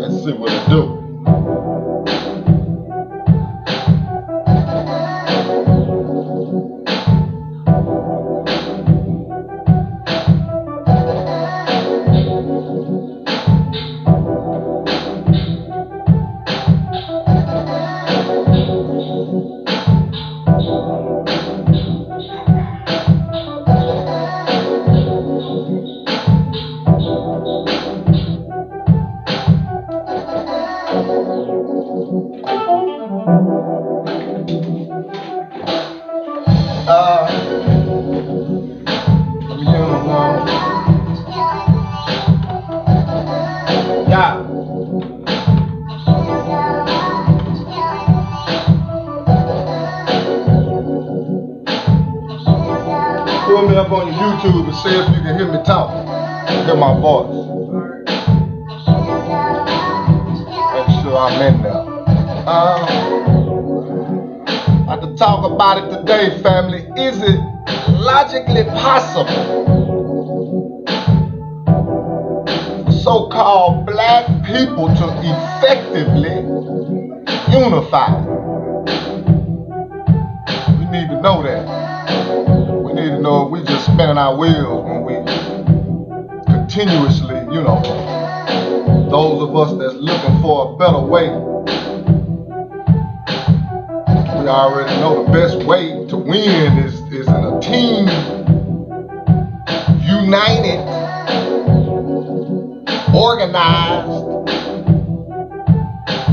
Let's see what it do. Yeah. Pull me up on your YouTube and see if you can hear me talk. Hear my voice. Make sure I'm in there. I have to talk about it today, family. Is it logically possible for so-called black people to effectively unify? We need to know that. We need to know if we just spinning our wheels when we continuously, those of us that's looking for a better way, we already know the best way to win is in a team, united, organized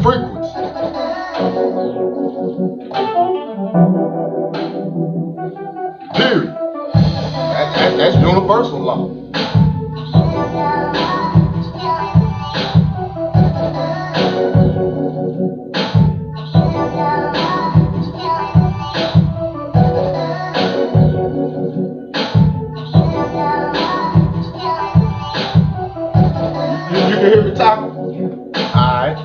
frequency. Period. That's universal law. You can hear me talking? Alright.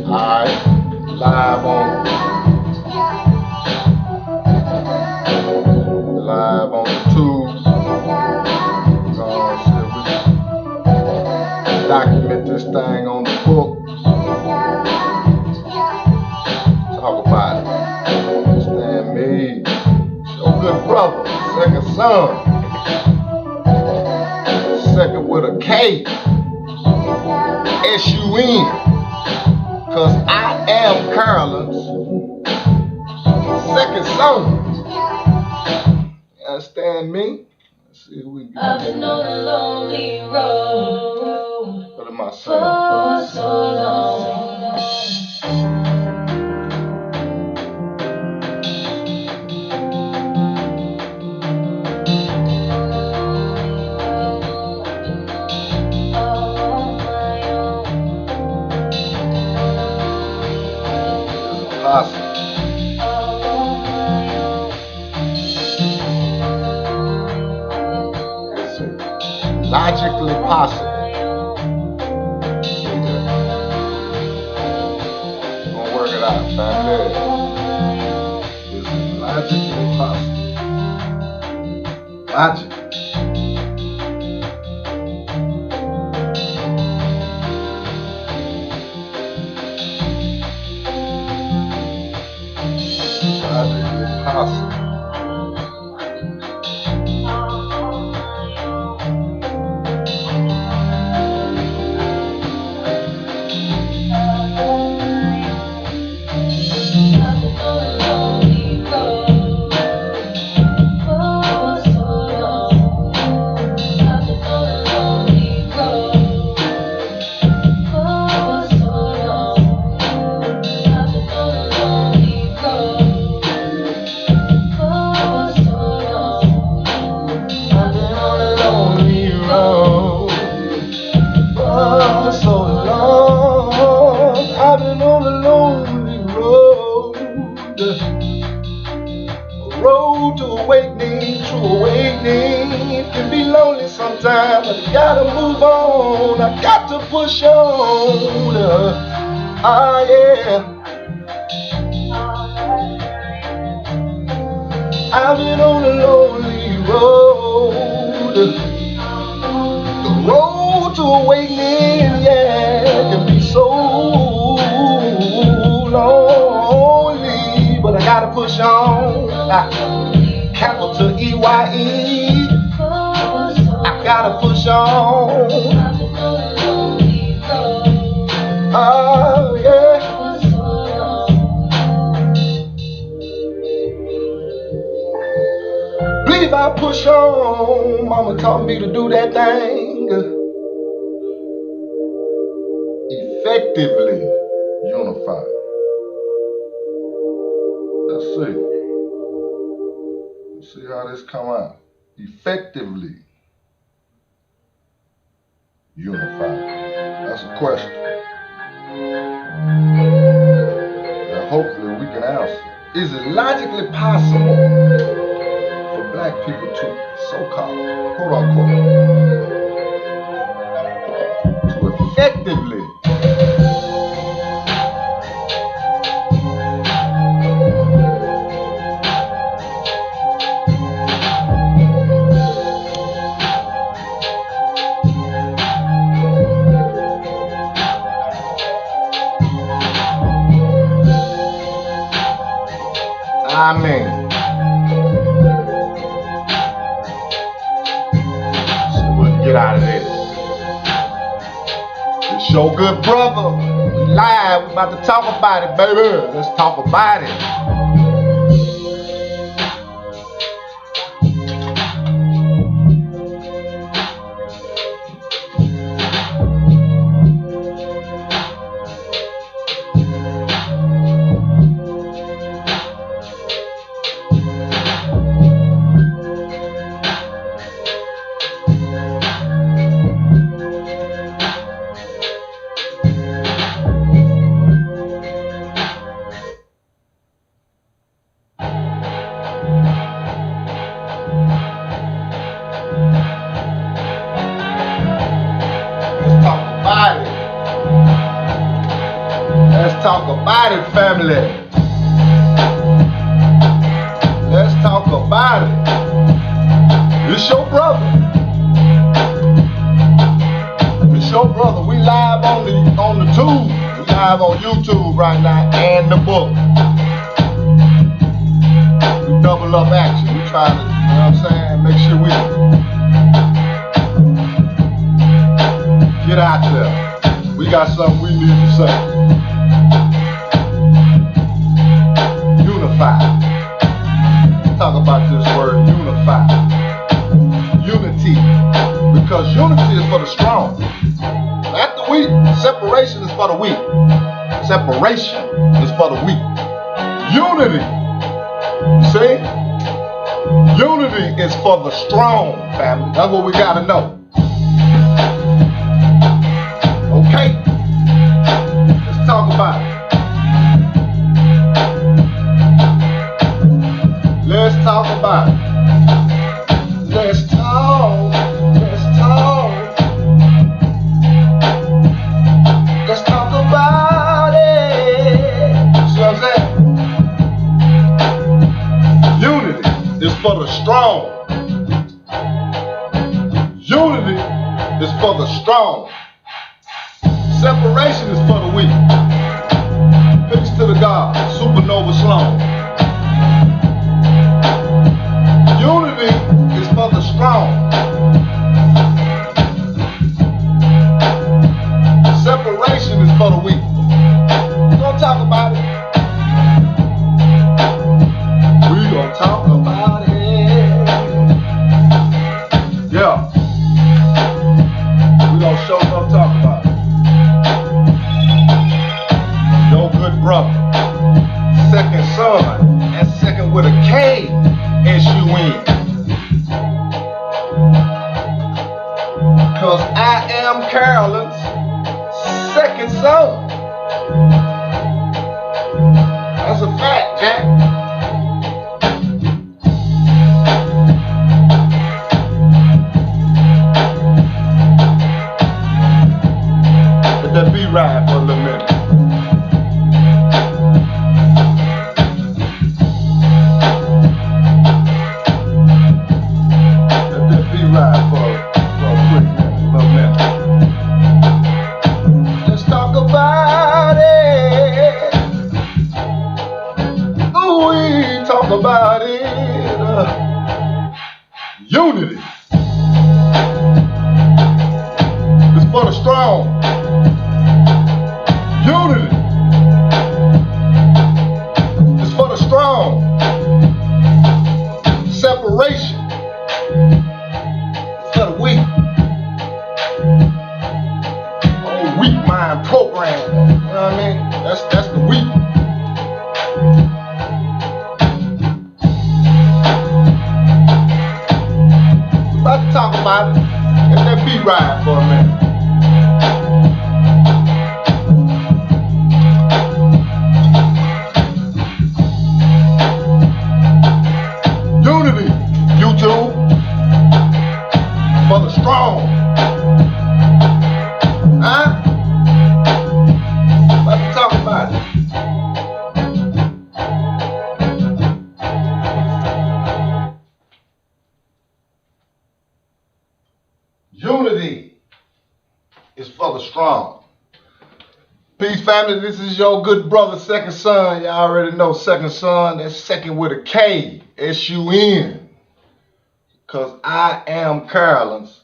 Alright. Live on the tube. Document this thing on the book. Talk about it. Understand me. Your good brother, second son. Second with a K. S-U-N. Cause I am Carolyn's second son. You understand me? Let's see if we can get I've been on a lonely road. What am I saying? For so long. Possible. Let's see. Logically possible. See that? We're gonna work it out, family. Is it logically possible? Logic. Logically possible. For so long. I got to push on. Ah, yeah. I've been on a lonely road. The road to awakening, yeah, can be so lonely, but I gotta push on. Capital E-Y-E. I gotta push on. Oh, yeah. Believe I push on. Mama taught me to do that thing effectively. Unify. Let's see. Let's see how this come out. Effectively unify. That's a question. And hopefully we can answer. Is it logically possible for black people to so-called, quote unquote, to effectively so what you get out of this? It's your good brother. We live. We about to talk about it, baby. Let's talk about it. Let's talk about it, family. Let's talk about it. It's your brother. It's your brother. We live on the tube. We live on YouTube right now and the book. We double up action. We trying to, you know what I'm saying, make sure we get out there. We got something we need to say. Unify. Let's talk about this word, unify. Unity. Because unity is for the strong. Not the weak. Separation is for the weak. Separation is for the weak. Unity. You see? Unity is for the strong, family. That's what we gotta know. Okay, let's talk about it. Let's talk about it. Let's talk. Let's talk. Let's talk about it. See what I'm saying? Unity is for the strong. Unity is for the strong. Separation is for the weak. Peace to the God, Supernova Sloan. Unity is for the strong. Separation is for the weak. We're gonna talk about it. We're gonna talk about it. Yeah. We're gonna show up talk about it. Your good brother, second son, and second with a K, S-U-N. Cause I am Carolyn's second son. That's a fact, Jack. ride for a little minute. Let that beat ride for a quick minute, a little minute. Let's talk about it. Ooh, we talk about it. Unity. It's for the strong. Unity. It's for the strong. Separation. It's for the weak. Oh, weak mind program. You know what I mean? That's the weak. We're about to talk about it. Let that beat ride for a minute. Unity, YouTube, for the strong. Huh? Let's talk about it. Unity is for the strong. Peace, family. This is your good brother, Second Son. Y'all already know Second Son. That's second with a K, S-U-N. Because I am Carolyn's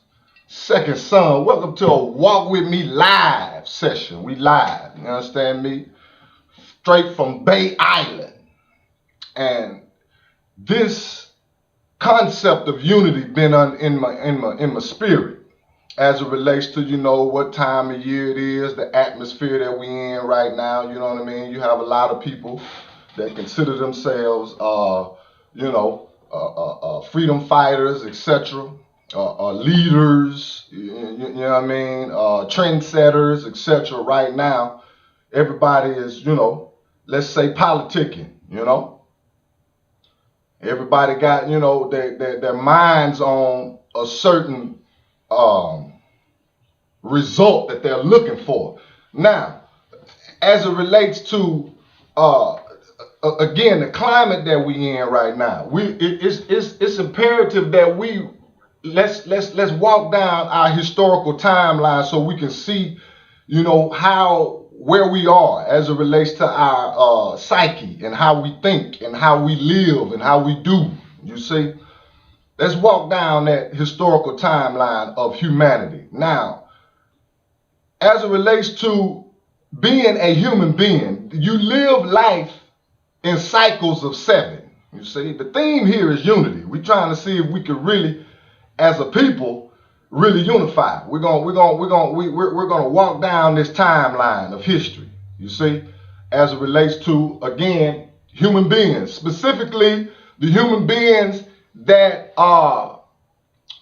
second son. Welcome to a Walk With Me live session. We live, you understand me? Straight from Bay Island. And this concept of unity been in my spirit as it relates to, you know, what time of year it is, the atmosphere that we in right now. You know what I mean? You have a lot of people that consider themselves, freedom fighters, etc., leaders, you know what I mean, trendsetters, etc. Right now, everybody is, you know, let's say politicking, you know. Everybody got, you know, their minds on a certain result that they're looking for. Now, as it relates to again, the climate that we in right now, it's imperative that we let's walk down our historical timeline so we can see, you know, where we are as it relates to our psyche and how we think and how we live and how we do. You see, let's walk down that historical timeline of humanity. Now, as it relates to being a human being, you live life in cycles of 7. You see, the theme here is unity. We're trying to see if we can really, as a people, really unify. We're gonna walk down this timeline of history. You see, as it relates to, again, human beings, specifically the human beings that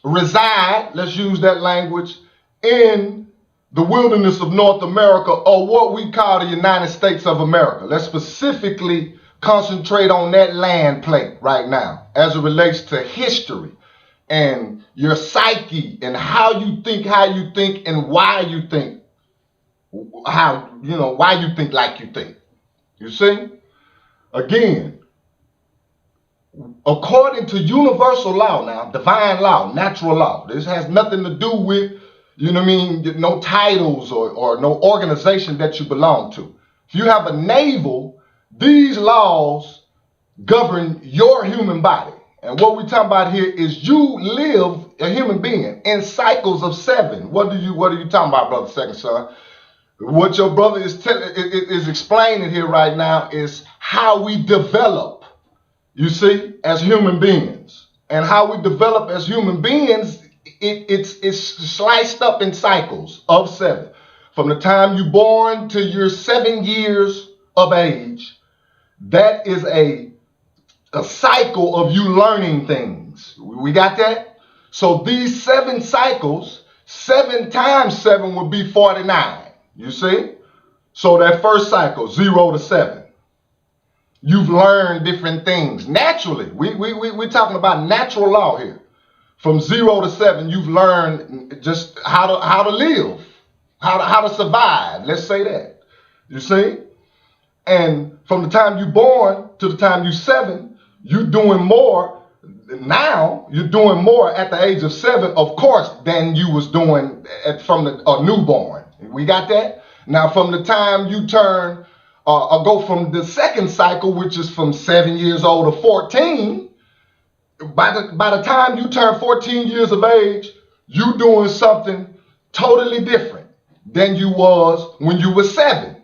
reside, let's use that language, in the wilderness of North America, or what we call the United States of America. Let's specifically concentrate on that land plate right now as it relates to history and your psyche and how you think and why you think why you think like you think. You see? Again, according to universal law now, divine law, natural law, this has nothing to do with, you know what I mean, no titles or no organization that you belong to. If you have a navel, these laws govern your human body. And what we're talking about here is you live, a human being, in cycles of 7. What are you talking about, brother Second Son? What your brother is explaining here right now is how we develop, you see, as human beings. And how we develop as human beings, it's sliced up in cycles of 7. From the time you're born to your 7 years of age, that is a cycle of you learning things. We got that? So these 7 cycles, 7 times 7 would be 49. You see? So that first cycle, 0 to 7. You've learned different things naturally. We're talking about natural law here. From 0 to 7, you've learned just how to live. how to survive. Let's say that. You see? And from the time you're born to the time you're 7, you're doing more. Now you're doing more at the age of 7, of course, than you was doing from a newborn. We got that? Now, from the time you turn, go from the second cycle, which is from 7 years old to 14. By the time you turn 14 years of age, you doing something totally different than you was when you were 7.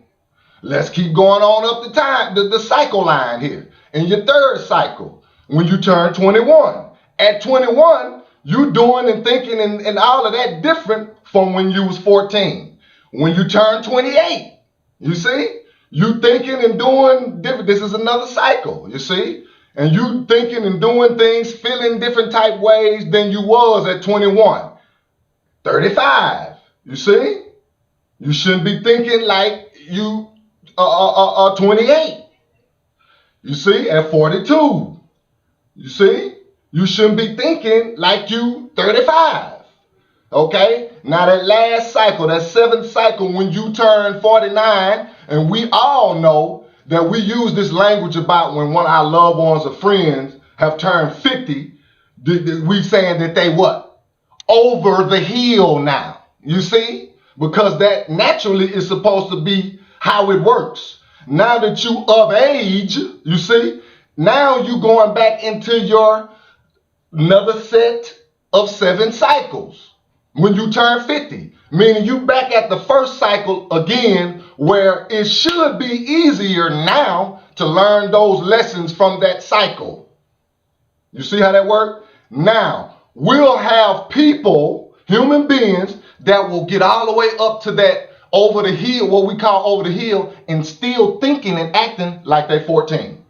Let's keep going on up the cycle line here. In your third cycle, when you turn 21. At 21, you doing and thinking and all of that different from when you was 14. When you turn 28, you see, you thinking and doing different. This is another cycle, you see. And you thinking and doing things, feeling different type ways than you was at 21. 35, you see? You shouldn't be thinking like you 28. You see, at 42. You see? You shouldn't be thinking like you 35. Okay? Now that last cycle, that 7th cycle, when you turn 49, and we all know that we use this language about when one of our loved ones or friends have turned 50, we saying that they what? Over the hill now. You see? Because that naturally is supposed to be how it works. Now that you of age, you see, now you going back into your another set of 7 cycles when you turn 50. Meaning you back at the first cycle again, where it should be easier now to learn those lessons from that cycle. You see how that works? Now, we'll have people, human beings, that will get all the way up to that over the hill, what we call over the hill, and still thinking and acting like they're 14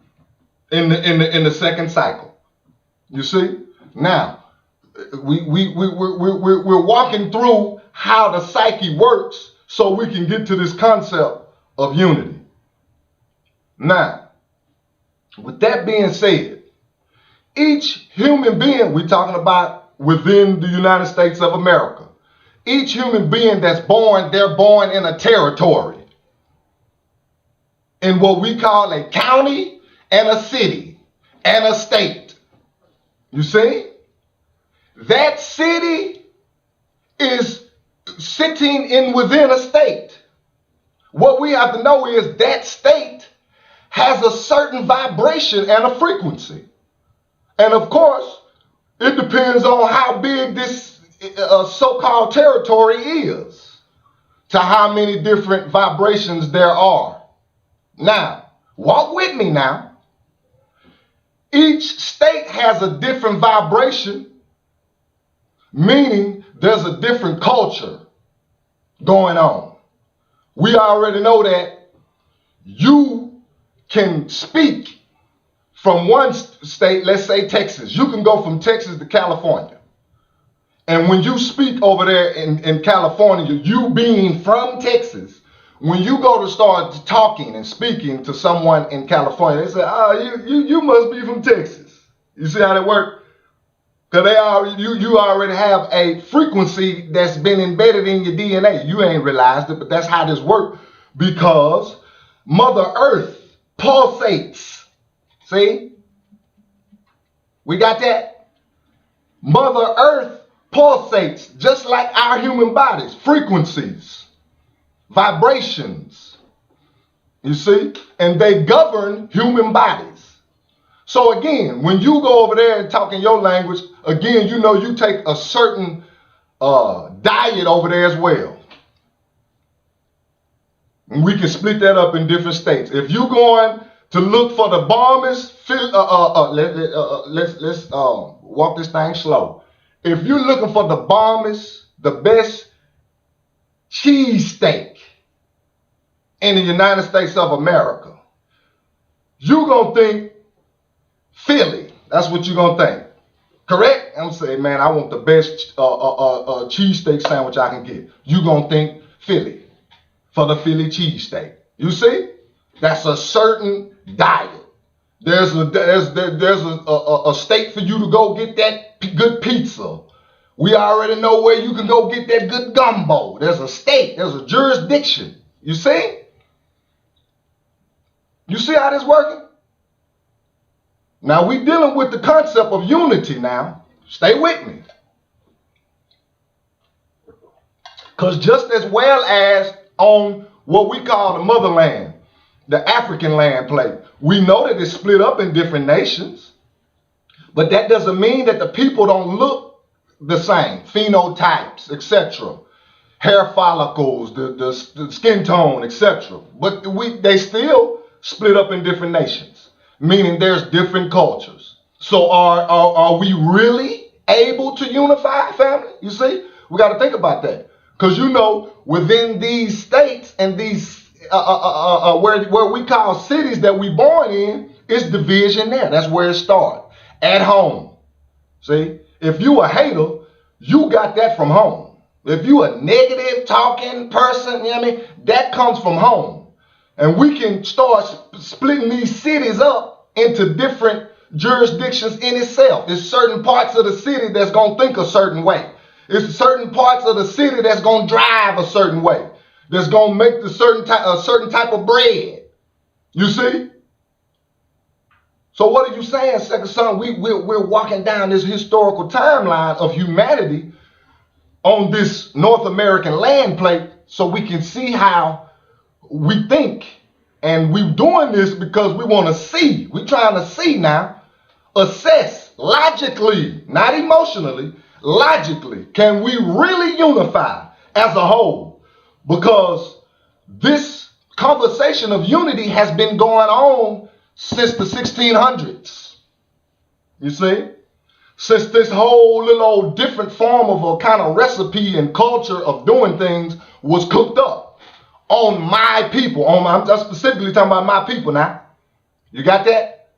in the second cycle. You see? Now, we're walking through how the psyche works so we can get to this concept of unity. Now, with that being said, each human being, we're talking about within the United States of America, each human being that's born, they're born in a territory, in what we call a county and a city and a state. You see? That city is sitting in within a state. What we have to know is that state has a certain vibration and a frequency. And of course, it depends on how big this so-called territory is, to how many different vibrations there are. Now, walk with me now. Each state has a different vibration, meaning there's a different culture going on. We already know that you can speak from one state, let's say Texas. You can go from Texas to California. And when you speak over there in California, you being from Texas, when you go to start talking and speaking to someone in California, they say, oh, you must be from Texas. You see how that works? Because you already have a frequency that's been embedded in your DNA. You ain't realized it, but that's how this works. Because Mother Earth pulsates. See? We got that? Mother Earth pulsates just like our human bodies. Frequencies. Vibrations. You see? And they govern human bodies. So again, when you go over there and talk in your language, again, you know you take a certain diet over there as well. And we can split that up in different states. If you're going to look for the bombest, let's walk this thing slow. If you're looking for the bombest, the best cheesesteak in the United States of America, you're going to think Philly. That's what you're going to think. Correct? I'm saying, man, I want the best cheesesteak sandwich I can get. You're going to think Philly for the Philly cheesesteak. You see? That's a certain diet. There's a state for you to go get that good pizza We already know where you can go get that good gumbo. There's a state, there's a jurisdiction. You see? You see how this working? Now we dealing with the concept of unity now. Stay with me. Because just as well as on what we call the motherland, the African land plate, we know that it's split up in different nations. But that doesn't mean that the people don't look the same. Phenotypes, etc. Hair follicles, the skin tone, etc. But they still split up in different nations, meaning there's different cultures. So are we really able to unify, family? You see, we got to think about that. Because you know, within these states and these where we call cities that we born in, it's division there. That's where it starts. At home. See, if you a hater, you got that from home. If you a negative talking person, you know what I mean, that comes from home. And we can start splitting these cities up into different jurisdictions in itself. There's certain parts of the city that's going to think a certain way. It's certain parts of the city that's going to drive a certain way. That's going to make a certain type of bread. You see? So what are you saying, second son? We're walking down this historical timeline of humanity on this North American land plate so we can see how we think. And we're doing this because we want to see. We're trying to see now, assess logically, not emotionally, logically, can we really unify as a whole? Because this conversation of unity has been going on since the 1600s. You see? Since this whole little old different form of a kind of recipe and culture of doing things was cooked up on my people. I'm just specifically talking about my people now. You got that?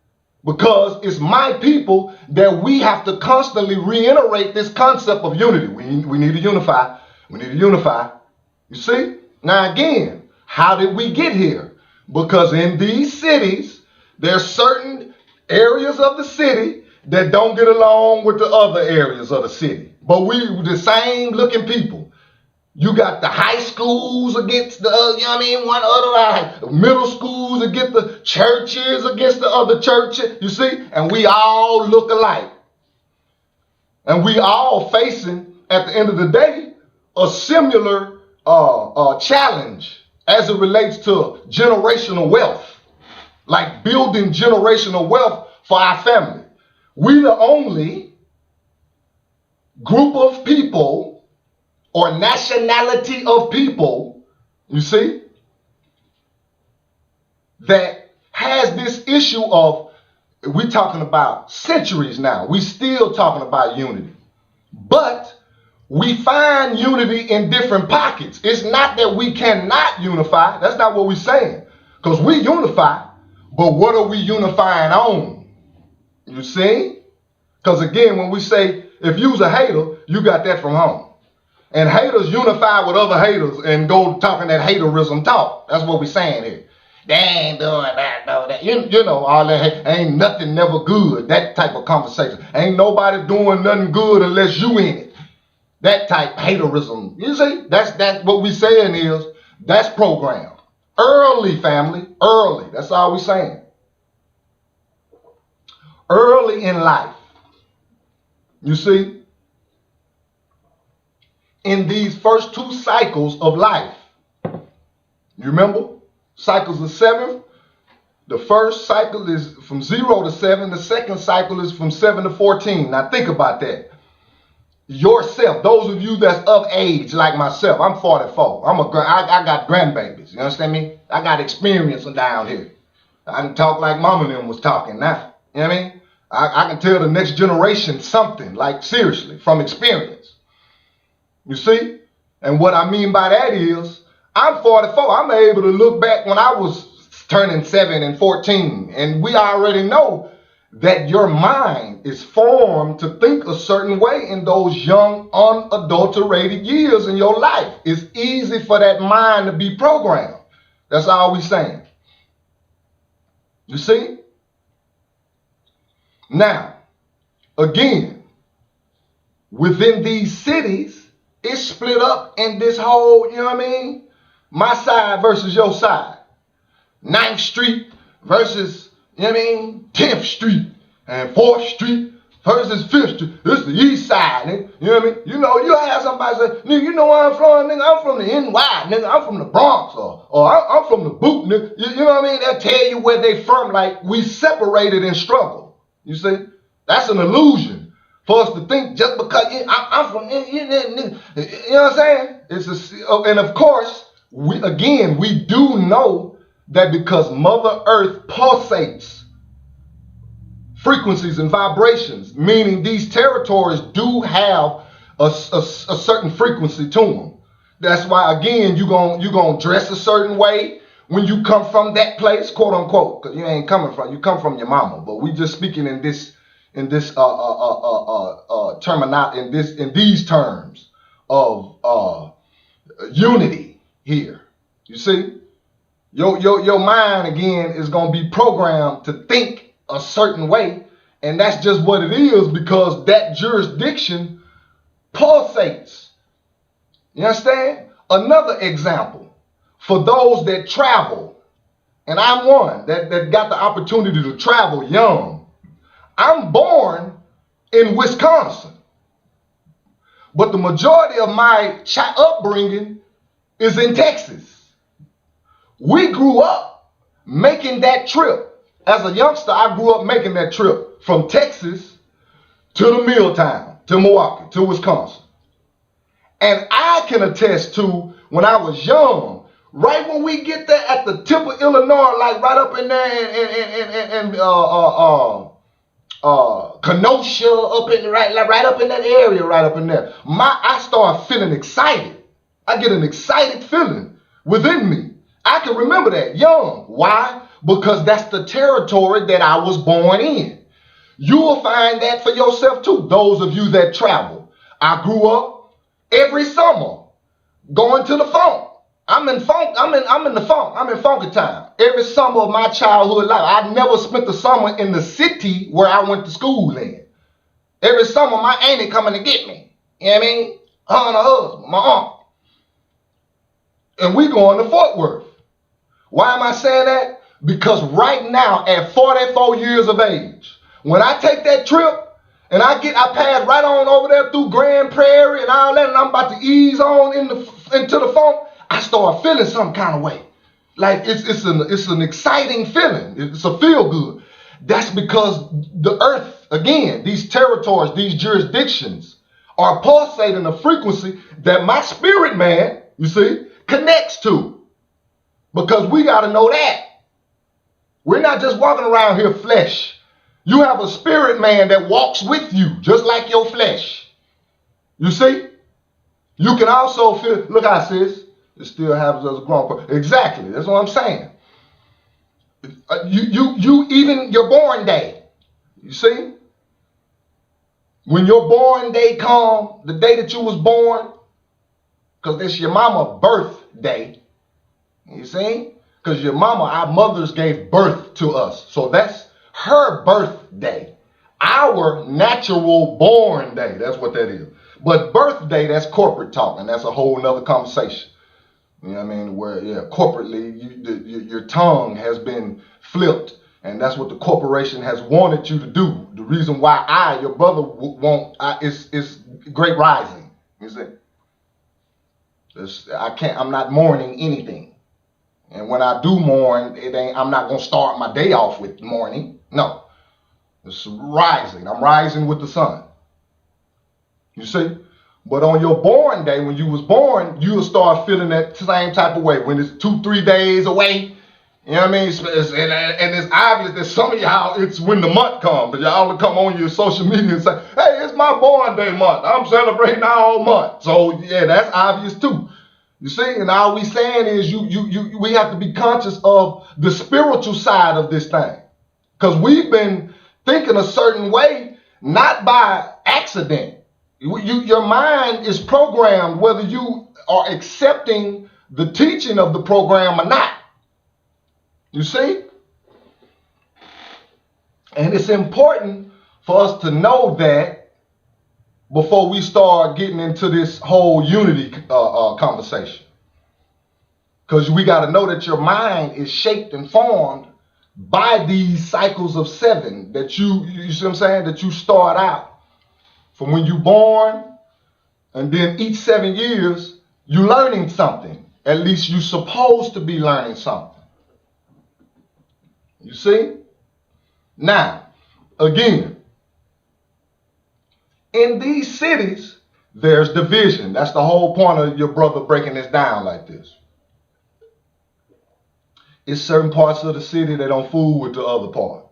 Because it's my people that we have to constantly reiterate this concept of unity. We need to unify. We need to unify. You see? Now again, how did we get here? Because in these cities, there's certain areas of the city that don't get along with the other areas of the city. But we the same looking people. You got the high schools against the, you know what I mean, one other, middle schools against the churches against the other churches, you see? And we all look alike. And we all facing, at the end of the day, a similar challenge as it relates to generational wealth. Like building generational wealth for our family. We the only group of people or nationality of people, you see, that has this issue of, we're talking about centuries now. We still talking about unity. But we find unity in different pockets. It's not that we cannot unify. That's not what we're saying. Because we unify, but what are we unifying on? You see? Because again, when we say, if you's a hater, you got that from home. And haters unify with other haters and go talking that haterism talk. That's what we're saying here. They ain't doing that, no, that. You know, all that, ain't nothing never good. That type of conversation. Ain't nobody doing nothing good unless you in it. That type haterism. You see, that's what we saying is, that's programmed. Early, family, early. That's all we saying. Early in life. You see? In these first two cycles of life. You remember? Cycles of 7. The first cycle is from 0 to 7. The second cycle is from 7 to 14. Now think about that. Yourself, those of you that's of age like myself, I'm 44. I got grandbabies. You understand me? I got experience down here. I can talk like mama and them was talking now. You know what I mean? I can tell the next generation something, like seriously, from experience. You see? And what I mean by that is, I'm 44. I'm able to look back when I was turning 7 and 14. And we already know that your mind is formed to think a certain way in those young, unadulterated years in your life. It's easy for that mind to be programmed. That's all we're saying. You see? Now, again, within these cities, it's split up in this whole, you know what I mean? My side versus your side. 9th Street versus, you know what I mean, 10th Street and 4th Street versus 5th Street. This is the east side, nigga. You know what I mean? You know, you have somebody say, nigga, you know where I'm from, nigga? I'm from the NY, nigga. I'm from the Bronx, or I'm from the boot, nigga. You know what I mean? They'll tell you where they from, like we separated in struggle. You see? That's an illusion for us to think just because I'm from, you know what I'm saying? And of course, we do know that because Mother Earth pulsates frequencies and vibrations, meaning these territories do have a certain frequency to them. That's why, again, you're gonna dress a certain way when you come from that place, quote unquote, because you ain't coming from, you come from your mama. But we just speaking in these terms of unity here. You see? Your mind, again, is going to be programmed to think a certain way, and that's just what it is because that jurisdiction pulsates. You understand? Another example, for those that travel, and I'm one that got the opportunity to travel young. I'm born in Wisconsin, but the majority of my upbringing is in Texas. We grew up making that trip. As a youngster, I grew up making that trip from Texas to the mill town, to Milwaukee, to Wisconsin. And I can attest to when I was young, right when we get there at the tip of Illinois, like right up in there in Kenosha, right up in that area, right up in there. I start feeling excited. I get an excited feeling within me. I can remember that young. Why? Because that's the territory that I was born in. You will find that for yourself too. Those of you that travel. I grew up every summer going to the funk. I'm in the funk. I'm in funky time. Every summer of my childhood life. I never spent the summer in the city where I went to school in. Every summer my auntie coming to get me. You know what I mean? Her and her husband, my aunt. And we going to Fort Worth. Why am I saying that? Because right now, at 44 years of age, when I take that trip and I pass right on over there through Grand Prairie and all that, and I'm about to ease on into the funk, I start feeling some kind of way. Like it's an exciting feeling. It's a feel good. That's because the earth, again, these territories, these jurisdictions are pulsating a frequency that my spirit man, you see, connects to. Because we got to know that. We're not just walking around here flesh. You have a spirit man that walks with you, just like your flesh. You see? You can also feel, look how sis, it still happens as a grown person. Exactly, that's what I'm saying. You even your born day. You see? When your born day come, the day that you was born, because it's your mama's birthday. You see? Because your mama, our mothers gave birth to us. So that's her birthday. Our natural born day. That's what that is. But birthday, that's corporate talk. And that's a whole nother conversation. You know what I mean? Where, corporately, your tongue has been flipped. And that's what the corporation has wanted you to do. The reason why your brother is great rising. You see? I'm not mourning anything. And when I do mourn, I'm not going to start my day off with mourning. No. It's rising. I'm rising with the sun. You see? But on your born day, when you was born, you'll start feeling that same type of way. When it's 2-3 days away, you know what I mean? And it's obvious that some of y'all, it's when the month comes. But y'all will come on your social media and say, hey, it's my born day month. I'm celebrating all month. So, yeah, that's obvious too. You see, and all we saying is we have to be conscious of the spiritual side of this thing. Because we've been thinking a certain way, not by accident. Your mind is programmed whether you are accepting the teaching of the program or not. You see? And it's important for us to know that before we start getting into this whole unity conversation. Because we got to know that your mind is shaped and formed by these cycles of 7 that you see what I'm saying, that you start out from when you're born, and then each 7 years you're learning something. At least you're supposed to be learning something. You see? Now, again, in these cities, there's division. That's the whole point of your brother breaking this down like this. It's certain parts of the city that don't fool with the other part.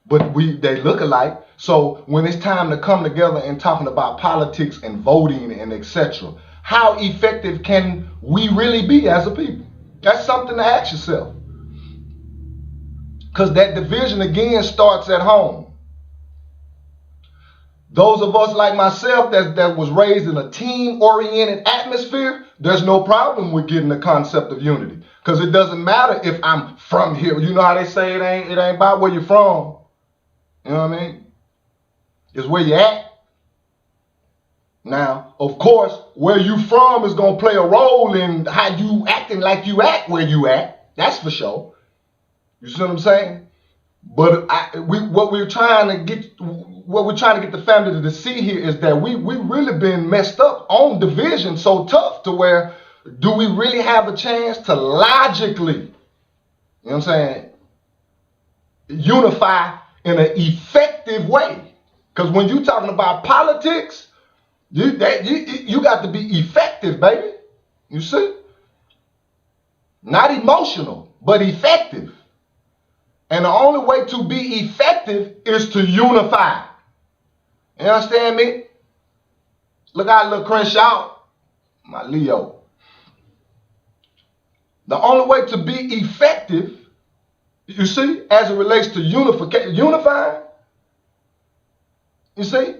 But they look alike. So when it's time to come together and talking about politics and voting and etc., how effective can we really be as a people? That's something to ask yourself. Because that division again starts at home. Those of us like myself that was raised in a team-oriented atmosphere, there's no problem with getting the concept of unity. Because it doesn't matter if I'm from here. You know how they say it ain't about where you're from. You know what I mean? It's where you at. Now, of course, where you from is going to play a role in how you acting like you act where you at. That's for sure. You see what I'm saying? But what we're trying to get the family to see here is that we really been messed up on division so tough to where do we really have a chance to logically, you know what I'm saying, unify in an effective way? Because when you're talking about politics, you got to be effective, baby. You see? Not emotional, but effective. And the only way to be effective is to unify. You understand me? Look out, little Crenshaw, my Leo. The only way to be effective, you see, as it relates to unifying, you see,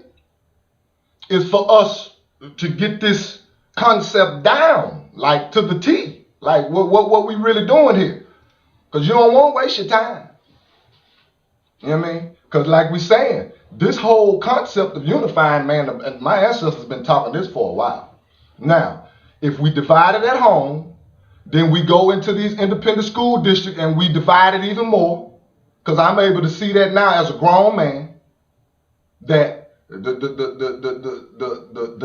is for us to get this concept down, like to the T, like what we really doing here. Because you don't want to waste your time. You know what I mean? Because like we saying, this whole concept of unifying, man, my ancestors been talking this for a while. Now, if we divide it at home, then we go into these independent school districts and we divide it even more. Because I'm able to see that now as a grown man, that the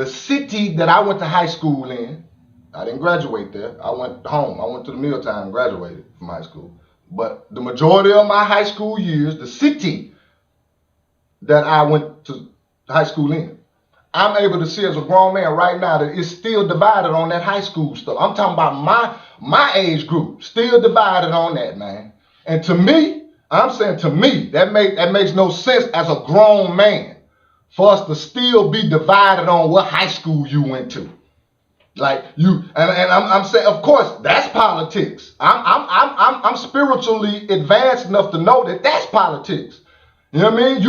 city that I went to high school in, I didn't graduate there. I went home. I went to the Milltown and graduated from high school. But the majority of my high school years, the city that I went to high school in, I'm able to see as a grown man right now that it's still divided on that high school stuff. I'm talking about my age group, still divided on that, man. And to me, I'm saying to me, that makes no sense as a grown man for us to still be divided on what high school you went to. Like you, and I'm saying, of course, that's politics. I'm spiritually advanced enough to know that that's politics. You know what I mean?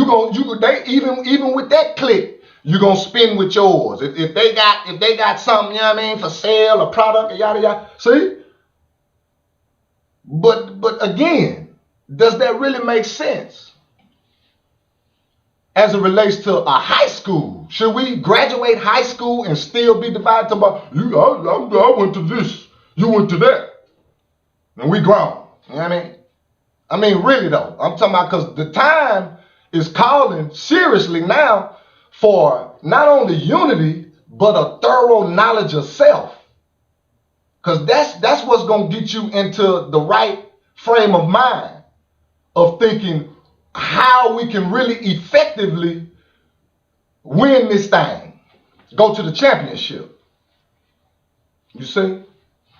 They even with that clique, you gonna spin with yours. If they got something, you know what I mean, for sale, a product, yada yada. See? But again, does that really make sense? As it relates to a high school, should we graduate high school and still be divided? About I went to this, you went to that, and we grown. You know what I mean? I mean, really though, I'm talking about because the time is calling seriously now for not only unity but a thorough knowledge of self. Because that's what's gonna get you into the right frame of mind of thinking how we can really effectively win this thing, go to the championship. You see? And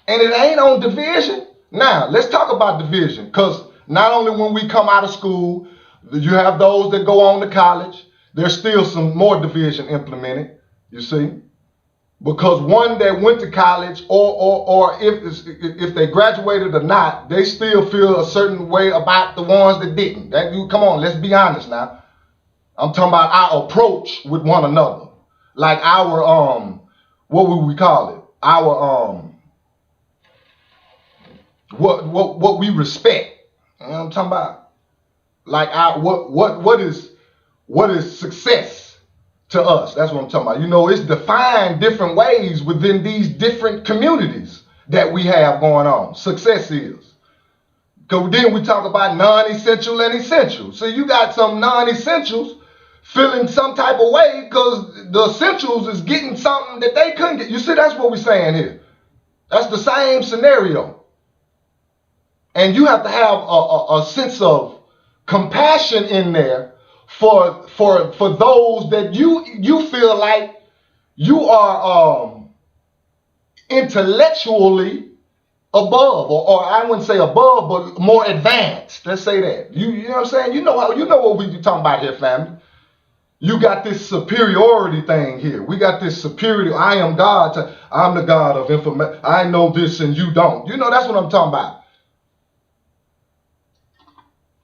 it ain't on division. Now, let's talk about division, because not only when we come out of school, you have those that go on to college, there's still some more division implemented, you see? Because one that went to college or if they graduated or not, they still feel a certain way about the ones that didn't. Come on, let's be honest now. I'm talking about our approach with one another. Like our, what would we call it? Our, what we respect. You know what I'm talking about? Like our, what is success? to us. That's what I'm talking about. You know, it's defined different ways within these different communities that we have going on. Success is. Because then we talk about non-essential and essential. So you got some non-essentials feeling some type of way because the essentials is getting something that they couldn't get. You see, that's what we're saying here. That's the same scenario. And you have to have a sense of compassion in there for those that you feel like you are intellectually above, or I wouldn't say above, but more advanced. Let's say that. You know what I'm saying? You know what we talking about here, family. You got this superiority thing here. We got this superiority. I am God. I'm the God of information. I know this and you don't. You know, that's what I'm talking about.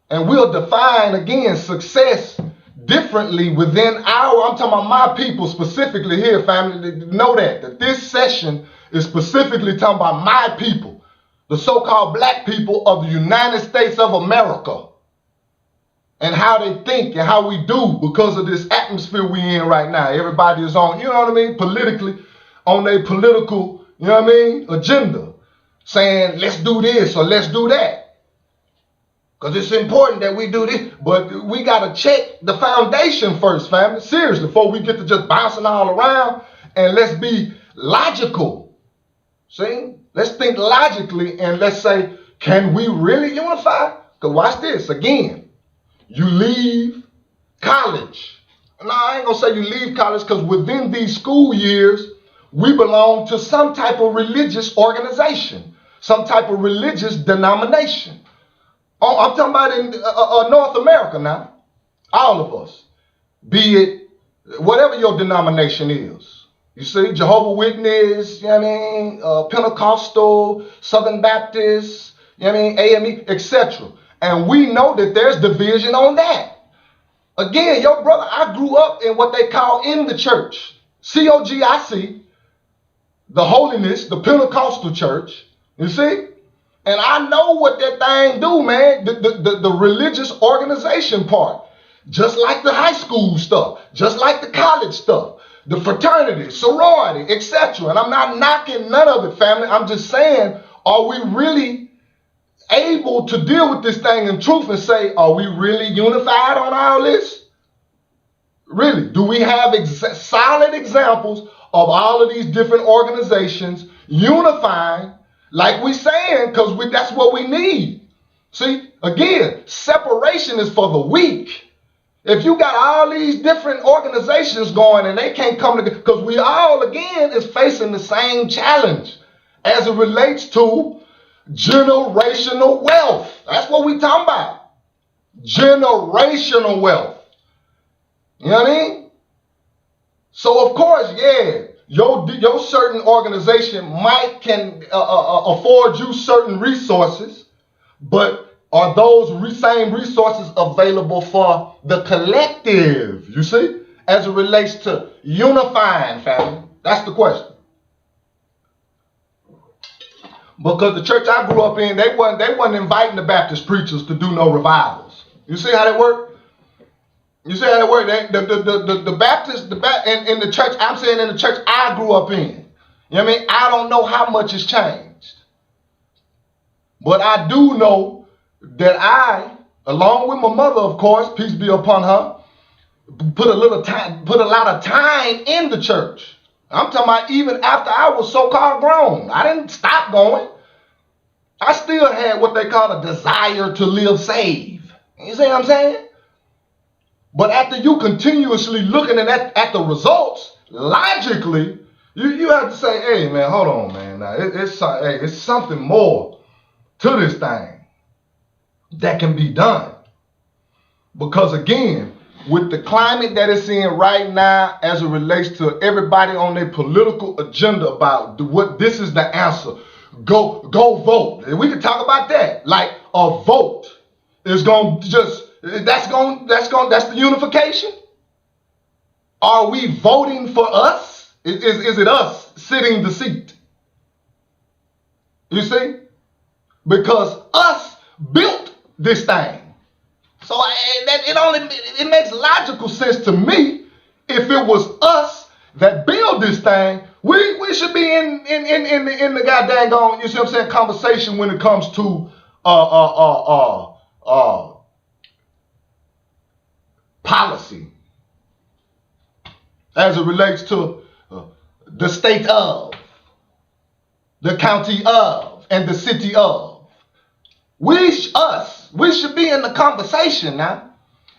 And we'll define, again, success differently within I'm talking about my people specifically here, family. Know that this session is specifically talking about my people, the so-called black people of the United States of America, and how they think and how we do because of this atmosphere we in right now. Everybody is on, you know what I mean, politically, on their political, you know what I mean, agenda, saying let's do this or let's do that. Because it's important that we do this, but we got to check the foundation first, family. Seriously, before we get to just bouncing all around, and let's be logical. See? Let's think logically and let's say, can we really unify? Because watch this, again, you leave college. No, I ain't going to say you leave college because within these school years, we belong to some type of religious organization, some type of religious denomination. Oh, I'm talking about in North America now. All of us. Be it whatever your denomination is. You see, Jehovah's Witness, you know what I mean, Pentecostal, Southern Baptist, you know what I mean, AME, etc. And we know that there's division on that. Again, your brother, I grew up in what they call in the church. COGIC, the holiness, the Pentecostal church. You see? And I know what that thing do, man. The religious organization part. Just like the high school stuff. Just like the college stuff. The fraternity, sorority, etc. And I'm not knocking none of it, family. I'm just saying, are we really able to deal with this thing in truth and say, are we really unified on all this? Really? Do we have solid examples of all of these different organizations unifying? Like we saying, because that's what we need. See, again, separation is for the weak. If you got all these different organizations going and they can't come together, because we all, again, is facing the same challenge as it relates to generational wealth. That's what we talking about. Generational wealth. You know what I mean? So, of course, yeah. Your certain organization can afford you certain resources, but are those same resources available for the collective, you see, as it relates to unifying, family? That's the question. Because the church I grew up in, they wasn't inviting the Baptist preachers to do no revivals. You see how that worked? You see how that work? The Baptist, in the church, I'm saying in the church I grew up in. You know what I mean? I don't know how much has changed. But I do know that I, along with my mother, of course, peace be upon her, put a lot of time in the church. I'm talking about even after I was so-called grown. I didn't stop going. I still had what they call a desire to live saved. You see what I'm saying? But after you continuously looking at the results, logically, you have to say, hey, man, hold on, man. Now, it's something more to this thing that can be done. Because, again, with the climate that it's in right now as it relates to everybody on their political agenda about what this is the answer, go vote. And we can talk about that. Like a vote is going to just... That's the unification. Are we voting for us? Is it us sitting the seat? You see? Because us built this thing. So it makes logical sense to me if it was us that build this thing, we should be in the goddamn on, you see what I'm saying, conversation when it comes to policy as it relates to the state of, the county of, and the city of. We should be in the conversation now,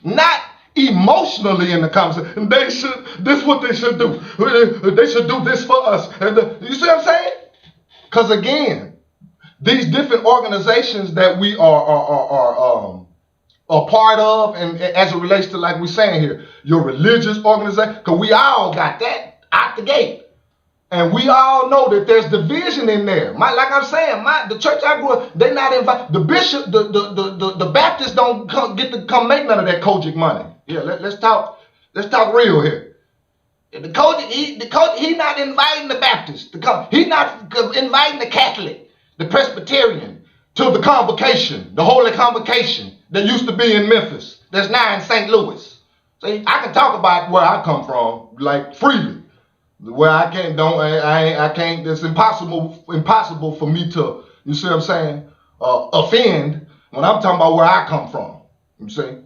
not emotionally in the conversation. This is what they should do. They should do this for us. And you see what I'm saying? Because again, these different organizations that we are part of, and as it relates to, like we're saying here, your religious organization, because we all got that out the gate. And we all know that there's division in there. Like I'm saying, the church I grew up, they not invite the bishop, the Baptists don't get to come make none of that Kojic money. Yeah, let's talk real here. The Kojic, he not inviting the Baptists to come. He not inviting the Catholic, the Presbyterian to the convocation, the Holy Convocation that used to be in Memphis, that's now in St. Louis. See, I can talk about where I come from, like freely. Where I can't, I can't, it's impossible for me to, you see what I'm saying, offend when I'm talking about where I come from, you see.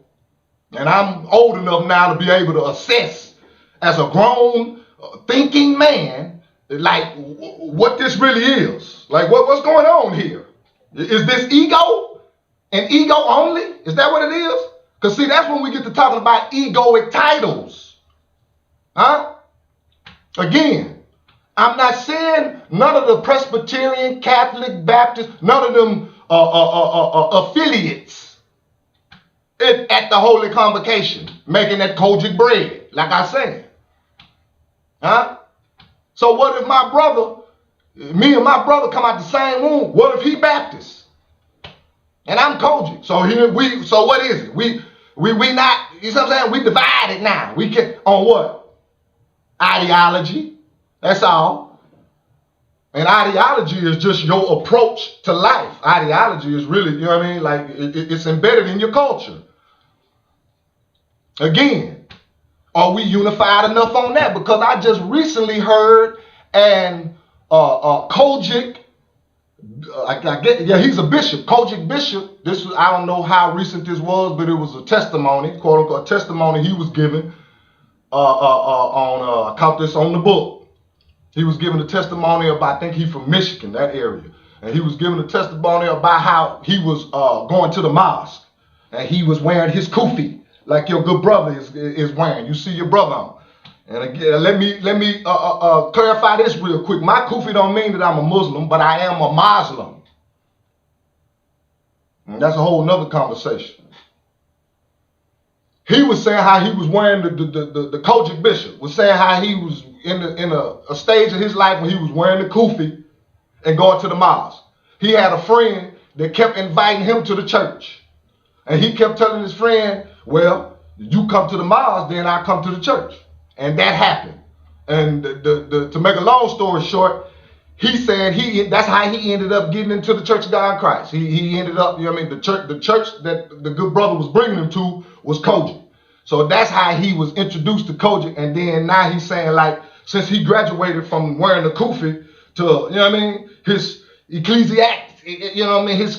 And I'm old enough now to be able to assess as a grown thinking man, like what this really is. Like what's going on here? Is this ego and ego only? Is that what it is? Because see, that's when we get to talking about egoic titles. Huh? Again, I'm not saying none of the Presbyterian, Catholic, Baptist, none of them affiliates at the Holy Convocation, making that Kojic bread, like I said. Huh? So what if my brother, me and my brother come out the same womb? What if he Baptist? And I'm Kojic. So what is it? We not, you know what I'm saying? We divided now. We can, on what? Ideology. That's all. And ideology is just your approach to life. Ideology is really, you know what I mean? Like it's embedded in your culture. Again, are we unified enough on that? Because I just recently heard an Kojic, I get, yeah, he's a bishop, Kojic bishop. This was, I don't know how recent this was, but it was a testimony, quote unquote, testimony he was giving I caught this on the book. He was giving a testimony about, I think he's from Michigan, that area. And he was giving a testimony about how he was going to the mosque. And he was wearing his kufi, like your good brother is wearing. You see your brother on. And again, let me clarify this real quick. My kufi don't mean that I'm a Muslim, but I am a Muslim. And that's a whole nother conversation. He was saying how he was wearing the Kojic bishop was saying how he was in a stage of his life when he was wearing the kufi and going to the mosque. He had a friend that kept inviting him to the church, and he kept telling his friend, "Well, you come to the mosque, then I come to the church," and that happened. And to make a long story short, he said that's how he ended up getting into the Church of God in Christ. He ended up, you know what I mean, the church that the good brother was bringing him to was Kojic. So that's how he was introduced to Kojic, and then now he's saying, like, since he graduated from wearing the kufi to, you know what I mean, his ecclesiastic, you know what I mean, his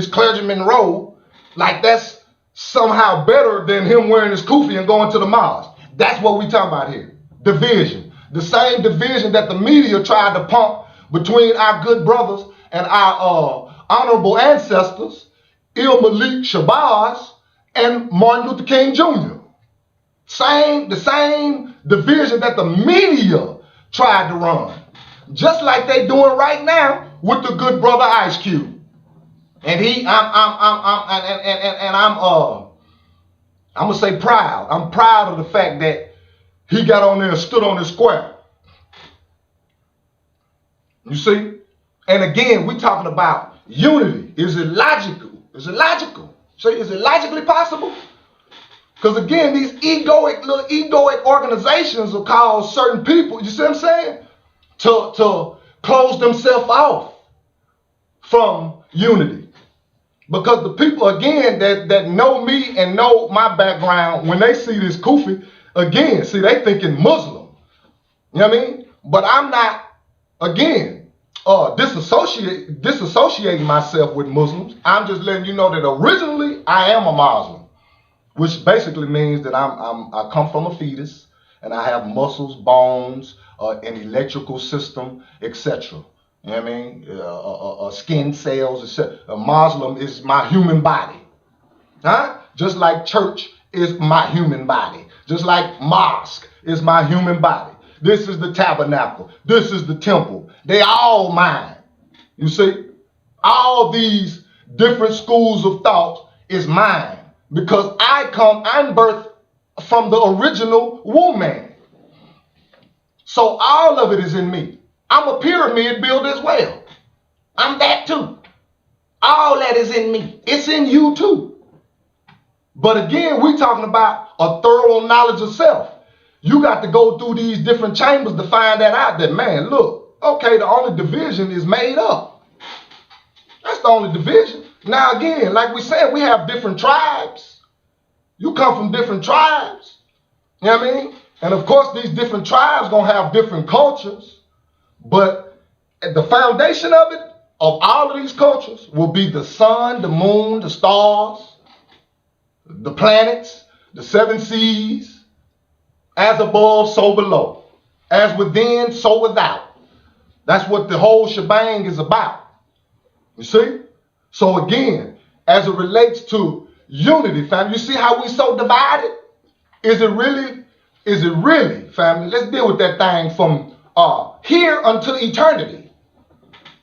clergyman role, like that's somehow better than him wearing his kufi and going to the mosque. That's what we talking about here. Division. The same division that the media tried to pump between our good brothers and our honorable ancestors, Il Malik Shabazz and Martin Luther King Jr. The same division that the media tried to run. Just like they doing right now with the good brother Ice Cube. And I'm gonna say proud. I'm proud of the fact that he got on there and stood on his square. You see? And again, we talking about unity. Is it logical? Is it logical? So is it logically possible? Because again, these egoic organizations will cause certain people, you see what I'm saying? To close themselves off from unity. Because the people, again, that know me and know my background, when they see this kufi, Again, see, they thinking Muslim. You know what I mean? But I'm not, again, disassociating myself with Muslims. I'm just letting you know that originally I am a Muslim, which basically means that I come from a fetus and I have muscles, bones, an electrical system, etc. You know what I mean? Skin cells, etc. A Muslim is my human body. Huh? Just like church is my human body. Just like mosque is my human body. This is the tabernacle. This is the temple. They all mine. You see? All these different schools of thought is mine. Because I'm birthed from the original woman. So all of it is in me. I'm a pyramid builder as well. I'm that too. All that is in me. It's in you too. But again, we're talking about a thorough knowledge of self. You got to go through these different chambers to find that out. That, man, look, okay, the only division is made up. That's the only division. Now again, like we said, we have different tribes. You come from different tribes. You know what I mean? And of course, these different tribes gonna have different cultures. But the foundation of it, of all of these cultures, will be the sun, the moon, the stars, the planets, the seven seas, as above, so below. As within, so without. That's what the whole shebang is about. You see? So again, as it relates to unity, family, you see how we so divided? Is it really, family? Let's deal with that thing from here until eternity.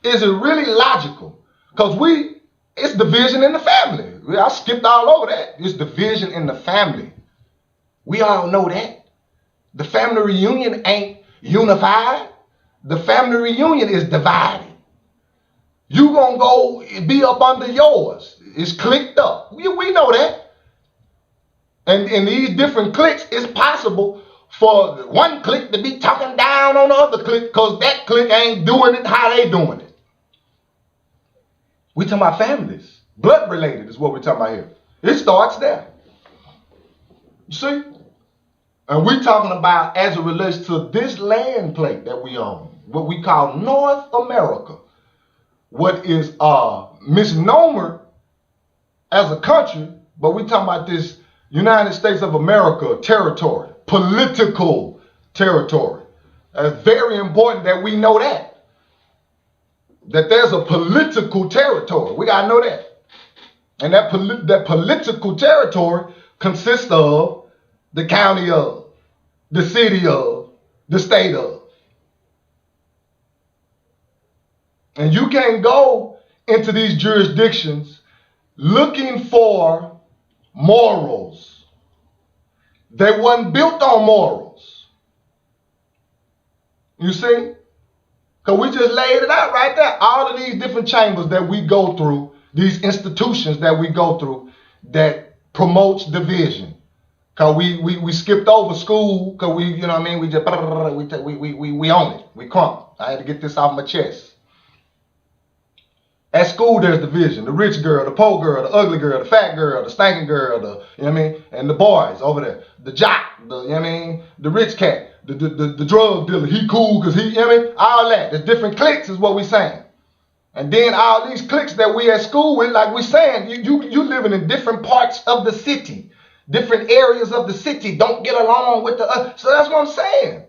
Is it really logical? Because it's division in the family. I skipped all over that. It's division in the family. We all know that. The family reunion ain't unified. The family reunion is divided. You gonna go be up under yours. It's clicked up. We know that. And in these different cliques, it's possible for one clique to be talking down on the other clique because that clique ain't doing it how they doing it. We talking about families. Blood related is what we're talking about here. It starts there. You see? And we're talking about as it relates to this land plate that we own, what we call North America. What is misnomer as a country, but we're talking about this United States of America territory, political territory. It's very important that we know that there's a political territory. We gotta know that. And that political territory consists of the county of, the city of, the state of. And you can't go into these jurisdictions looking for morals. They wasn't built on morals. You see? Because we just laid it out right there. All of these different chambers that we go through, these institutions that we go through that promotes division. Because we skipped over school because we, you know what I mean, we just, we own it. We crump. I had to get this off my chest. At school, there's division. The rich girl, the poor girl, the ugly girl, the fat girl, the stinking girl, you know what I mean? And the boys over there. The jock, you know what I mean? The rich cat, the drug dealer. He cool because he, you know what I mean? All that. There's different cliques is what we saying. And then all these cliques that we at school with, like we saying, you living in different parts of the city. Different areas of the city don't get along with the other. So that's what I'm saying.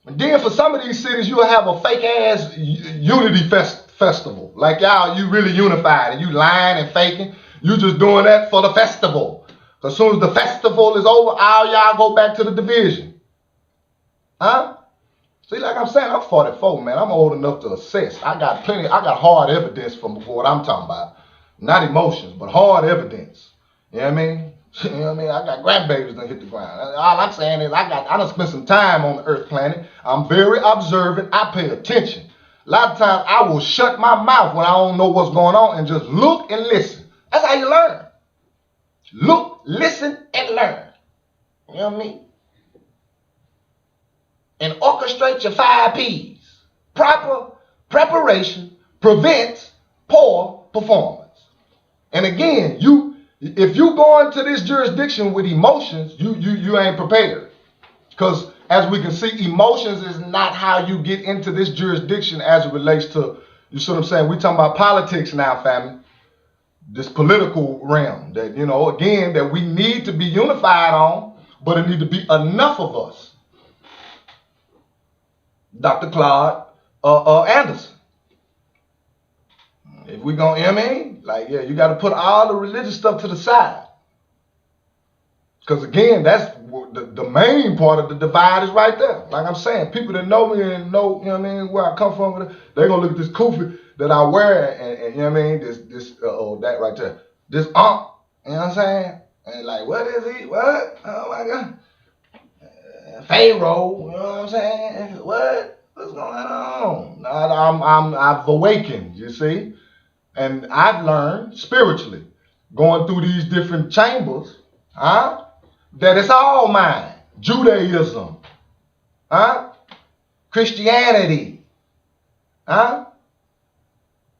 And then for some of these cities, you'll have a fake ass unity festival. Like y'all, you really unified and you lying and faking. You just doing that for the festival. As soon as the festival is over, all y'all go back to the division. Huh? See, like I'm saying, I'm 44, man. I'm old enough to assess. I got hard evidence from what I'm talking about. Not emotions, but hard evidence. You know what I mean? You know what I mean? I got grandbabies that hit the ground. All I'm saying is I done spent some time on the earth planet. I'm very observant. I pay attention. A lot of times I will shut my mouth when I don't know what's going on and just look and listen. That's how you learn. Look, listen, and learn. You know what I mean? And orchestrate your 5 P's. Proper preparation prevents poor performance. And again, If you go into this jurisdiction with emotions, you ain't prepared. Because as we can see, emotions is not how you get into this jurisdiction as it relates to, you see what I'm saying? We talking about politics now, family. This political realm that, again, that we need to be unified on, but it need to be enough of us. Dr. Claude Anderson. If we gonna, you got to put all the religious stuff to the side. Because again, that's the main part of the divide is right there. Like I'm saying, people that know me and know, where I come from, they're going to look at this kufi that I wear and that right there. This you know what I'm saying? And like, what is he? What? Oh my God. Pharaoh, you know what I'm saying? What? What's going on? I've awakened, you see? And I've learned spiritually, going through these different chambers, that it's all mine. Judaism, Christianity,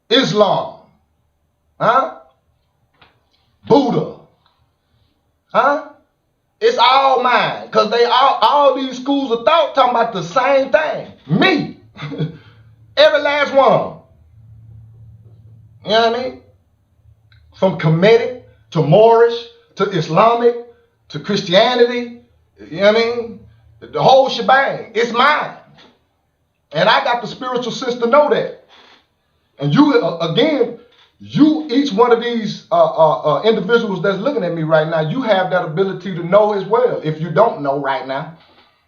Islam, Buddha, it's all mine. Because they all these schools of thought talking about the same thing. Me. Every last one of them. You know what I mean? From Kemetic to Moorish to Islamic to Christianity, you know what I mean? The whole shebang, it's mine. And I got the spiritual sense to know that. And each one of these individuals that's looking at me right now, you have that ability to know as well. If you don't know right now,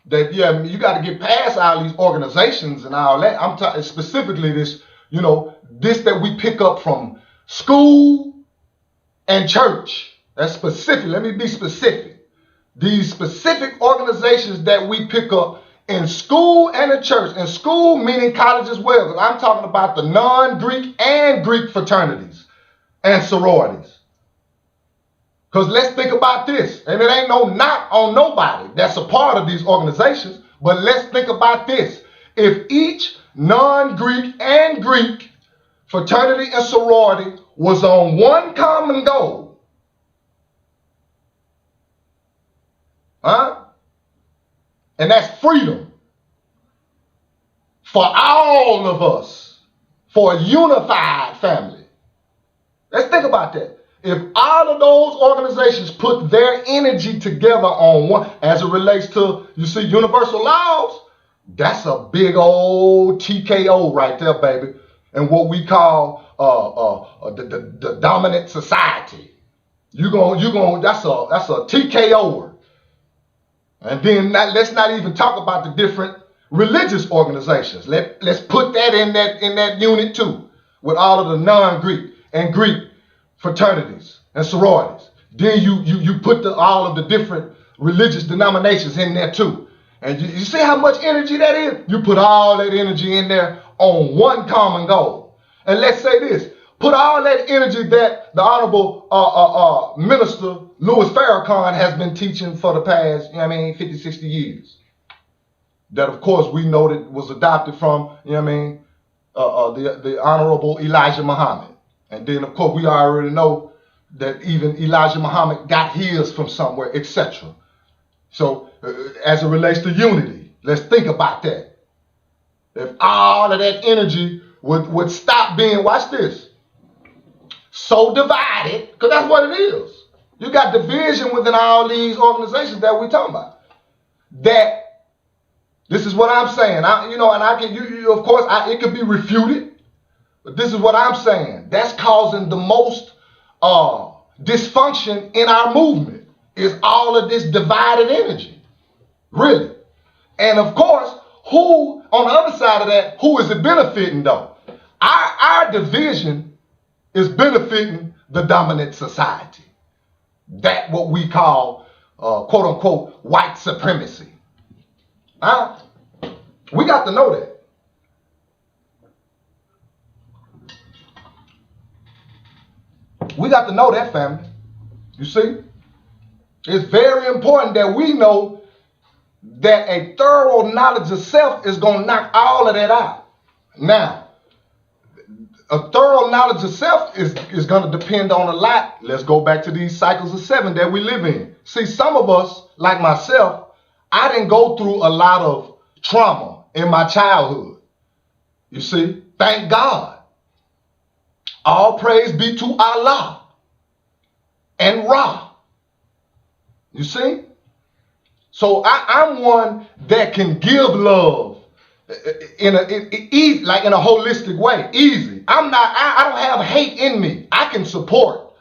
that you got to get past all these organizations and all that. I'm talking specifically this, this that we pick up from school and church. That's specific. Let me be specific. These specific organizations that we pick up in school and in church. In school, meaning college as well. Because I'm talking about the non-Greek and Greek fraternities and sororities. Because let's think about this. And it ain't no knock on nobody that's a part of these organizations. But let's think about this. If each non-Greek and Greek fraternity and sorority was on one common goal, and that's freedom for all of us, for a unified family. Let's think about that. If all of those organizations put their energy together on one, as it relates to, universal laws, that's a big old TKO right there, baby. And what we call the dominant society. That's a TKO. And then let's not even talk about the different religious organizations. Let's put that in that unit too, with all of the non-Greek and Greek fraternities and sororities. Then you put all of the different religious denominations in there too. And you see how much energy that is? You put all that energy in there on one common goal. And let's say this. Put all that energy that the Honorable Minister Louis Farrakhan has been teaching for the past, 50, 60 years. That, of course, we know that was adopted from, the Honorable Elijah Muhammad. And then, of course, we already know that even Elijah Muhammad got his from somewhere, etc. So, as it relates to unity, let's think about that. If all of that energy would stop being, watch this, so divided, because that's what it is. You got division within all these organizations that we're talking about. That, this is what I'm saying. And I can, of course, it could be refuted, but this is what I'm saying. That's causing the most dysfunction in our movement, is all of this divided energy. Really. And of course, who, on the other side of that, who is it benefiting though? Our division is benefiting the dominant society. That what we call, quote unquote, white supremacy. We got to know that. We got to know that, family. You see? It's very important that we know that a thorough knowledge of self is going to knock all of that out. Now, A thorough knowledge of self is going to depend on a lot. Let's go back to these cycles of 7 that we live in. See, some of us, like myself, I didn't go through a lot of trauma in my childhood. You see, thank God. All praise be to Allah and Ra. You see? So I'm one that can give love in a holistic way, easy. I don't have hate in me. I can support.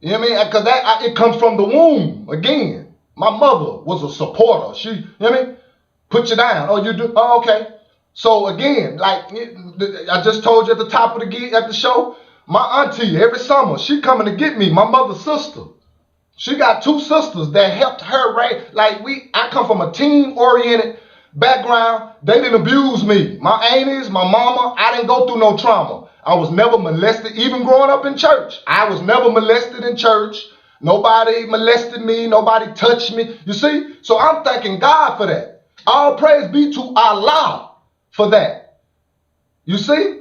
You know what I mean? Because it comes from the womb. Again, my mother was a supporter. She, you know what I mean? Put you down. Oh, you do? Oh, okay. So again, like I just told you at the top of the show, my auntie every summer she coming to get me. My mother's sister. She got 2 sisters that helped her raise. I come from a team-oriented background. They didn't abuse me. My aunties, my mama, I didn't go through no trauma. I was never molested, even growing up in church. I was never molested in church. Nobody molested me. Nobody touched me. You see? So I'm thanking God for that. All praise be to Allah for that. You see?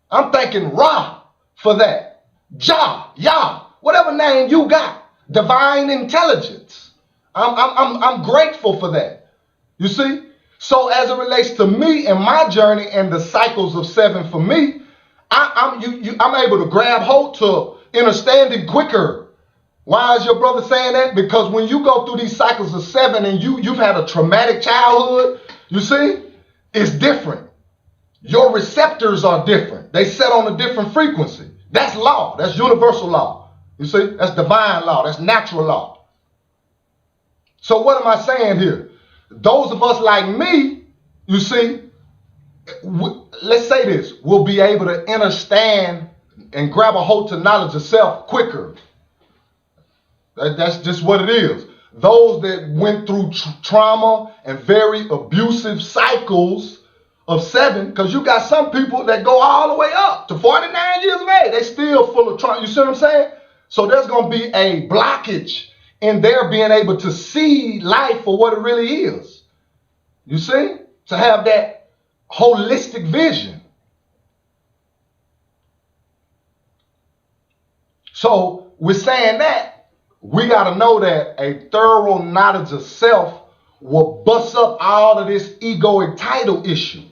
I'm thanking Ra for that. Yah, whatever name you got. Divine intelligence. I'm grateful for that. You see? So as it relates to me and my journey and the cycles of 7 for me, I'm able to grab hold to understanding quicker. Why is your brother saying that? Because when you go through these cycles of 7 and you've had a traumatic childhood, you see, it's different. Your receptors are different. They set on a different frequency. That's law. That's universal law. You see, that's divine law. That's natural law. So what am I saying here? Those of us like me, you see, let's say this, will be able to understand and grab a hold to knowledge of self quicker. That's just what it is. Those that went through trauma and very abusive cycles of 7, because you got some people that go all the way up to 49 years of age. They still full of trauma. You see what I'm saying? So there's going to be a blockage in their being able to see life for what it really is. You see? To have that holistic vision. So with saying that, we got to know that a thorough knowledge of self will bust up all of this egoic title issue.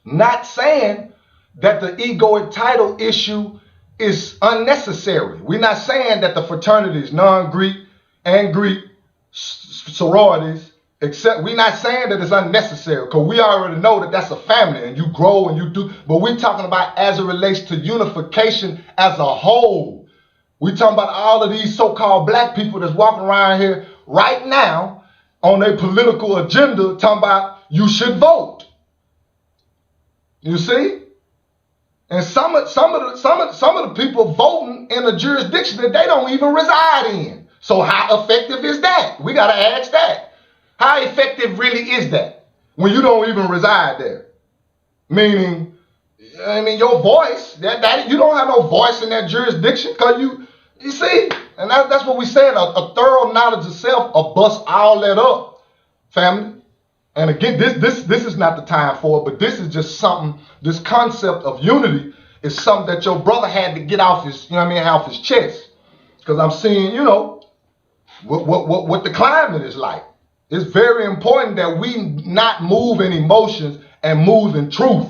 Not saying that the egoic title issue is unnecessary. We're not saying that the fraternities, non-Greek and Greek sororities, except we're not saying that it's unnecessary, because we already know that that's a family and you grow and you do. But we're talking about as it relates to unification as a whole. We're talking about all of these so-called black people that's walking around here right now on their political agenda talking about you should vote. You see? And some of the people voting in a jurisdiction that they don't even reside in. So how effective is that? We got to ask that. How effective really is that when you don't even reside there? Meaning, your voice, that you don't have no voice in that jurisdiction, because you see, and that's what we saying. A thorough knowledge of self will bust all that up, family. And again, this is not the time for it, but this is just something, this concept of unity is something that your brother had to get off his, off his chest. Because I'm seeing, what the climate is like. It's very important that we not move in emotions and move in truth.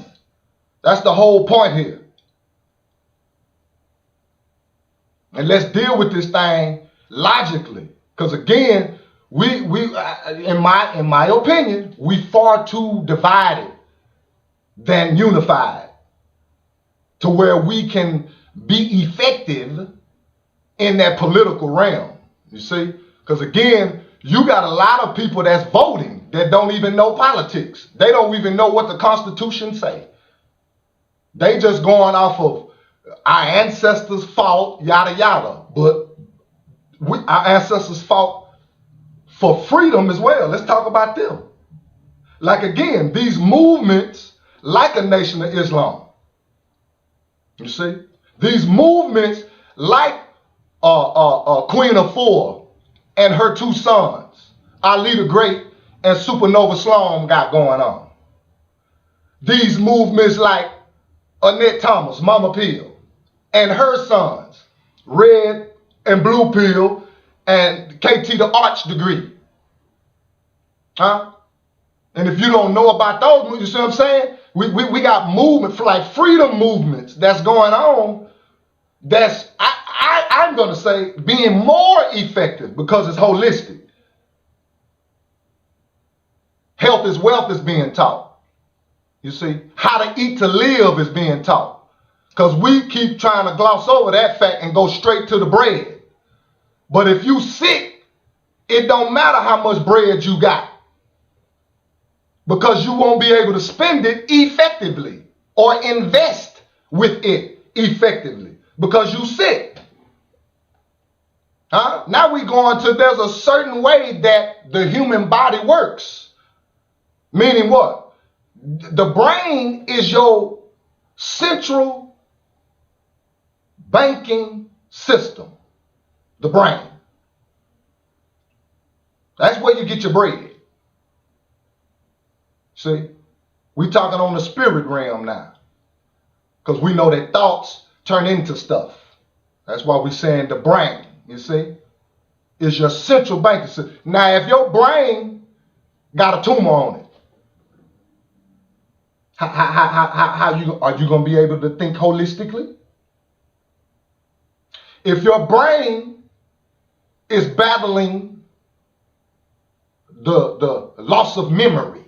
That's the whole point here. And let's deal with this thing logically. Because again, we in my opinion, we far too divided than unified to where we can be effective in that political realm. You see? Because again, you got a lot of people that's voting that don't even know politics. They don't even know what the Constitution say. They just going off of our ancestors fought, yada, yada. But our ancestors fought for freedom as well. Let's talk about them. Like again, these movements, like a Nation of Islam. You see? These movements, like Queen of Four and her 2 sons, Ali the Great and Supernova Sloan got going on. These movements like Annette Thomas, Mama Pill, and her sons, Red and Blue Pill, and KT the Arch degree. Huh? And if you don't know about those, you see what I'm saying? We got movement, like freedom movements that's going on that's, I'm going to say, being more effective because it's holistic. Health is wealth is being taught. You see, how to eat to live is being taught. Because we keep trying to gloss over that fact and go straight to the bread. But if you sick, it don't matter how much bread you got. Because you won't be able to spend it effectively or invest with it effectively because you sick. Huh? Now we going to, there's a certain way that the human body works. Meaning what? The brain is your central banking system. The brain. That's where you get your bread. See, we talking on the spirit realm now. Because we know that thoughts turn into stuff. That's why we saying the brain, you see, is your central banking system. Now, if your brain got a tumor on it, are you going to be able to think holistically? If your brain is battling the loss of memory,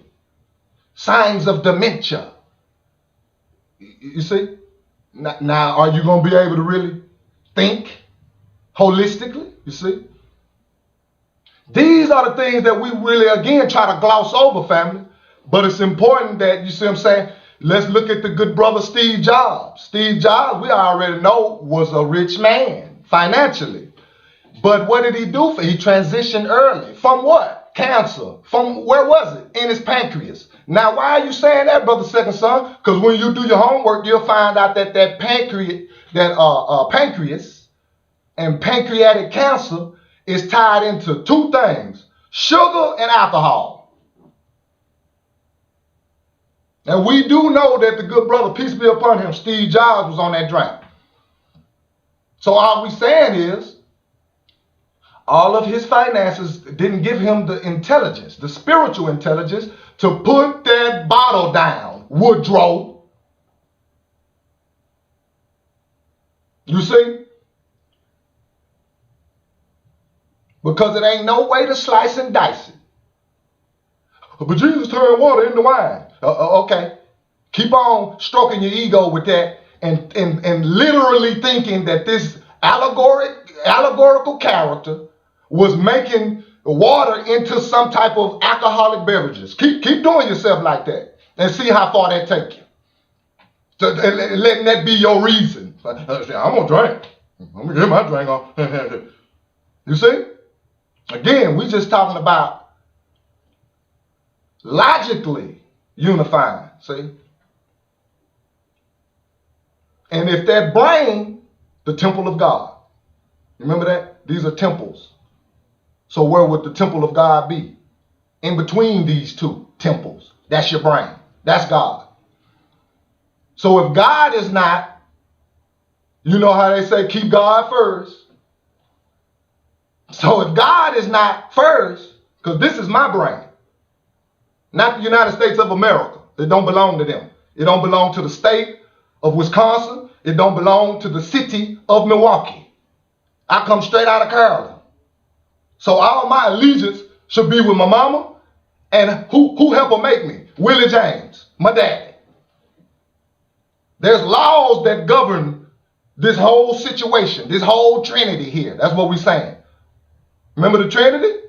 signs of dementia, you see, now are you going to be able to really think holistically? You see, these are the things that we really, again, try to gloss over, family. But it's important that, you see what I'm saying, let's look at the good brother Steve Jobs. Steve Jobs, we already know, was a rich man financially. But what did he do? He transitioned early. From what? Cancer. From where was it? In his pancreas. Now, why are you saying that, brother Second Son? Because when you do your homework, you'll find out that pancreas and pancreatic cancer is tied into two things: sugar and alcohol. And we do know that the good brother, peace be upon him, Steve Jobs, was on that drink. So all we saying is, all of his finances didn't give him the intelligence, the spiritual intelligence, to put that bottle down, Woodrow. You see? Because it ain't no way to slice and dice it. But Jesus turned water into wine. Okay. Keep on stroking your ego with that and literally thinking that this allegorical character was making water into some type of alcoholic beverages. Keep doing yourself like that and see how far that take you. So, letting that be your reason. I'm going to drink. I'm going to get my drink on. You see? Again, we just talking about logically unifying, see? And if that brain, the temple of God, remember that? These are temples. So where would the temple of God be? In between these two temples. That's your brain. That's God. So if God is not, you know how they say, keep God first. So if God is not first, because this is my brain, not the United States of America. It don't belong to them. It don't belong to the state of Wisconsin. It don't belong to the city of Milwaukee. I come straight out of Carolina. So all my allegiance should be with my mama. And who helped her make me? Willie James, my daddy. There's laws that govern this whole situation, this whole Trinity here. That's what we're saying. Remember the Trinity?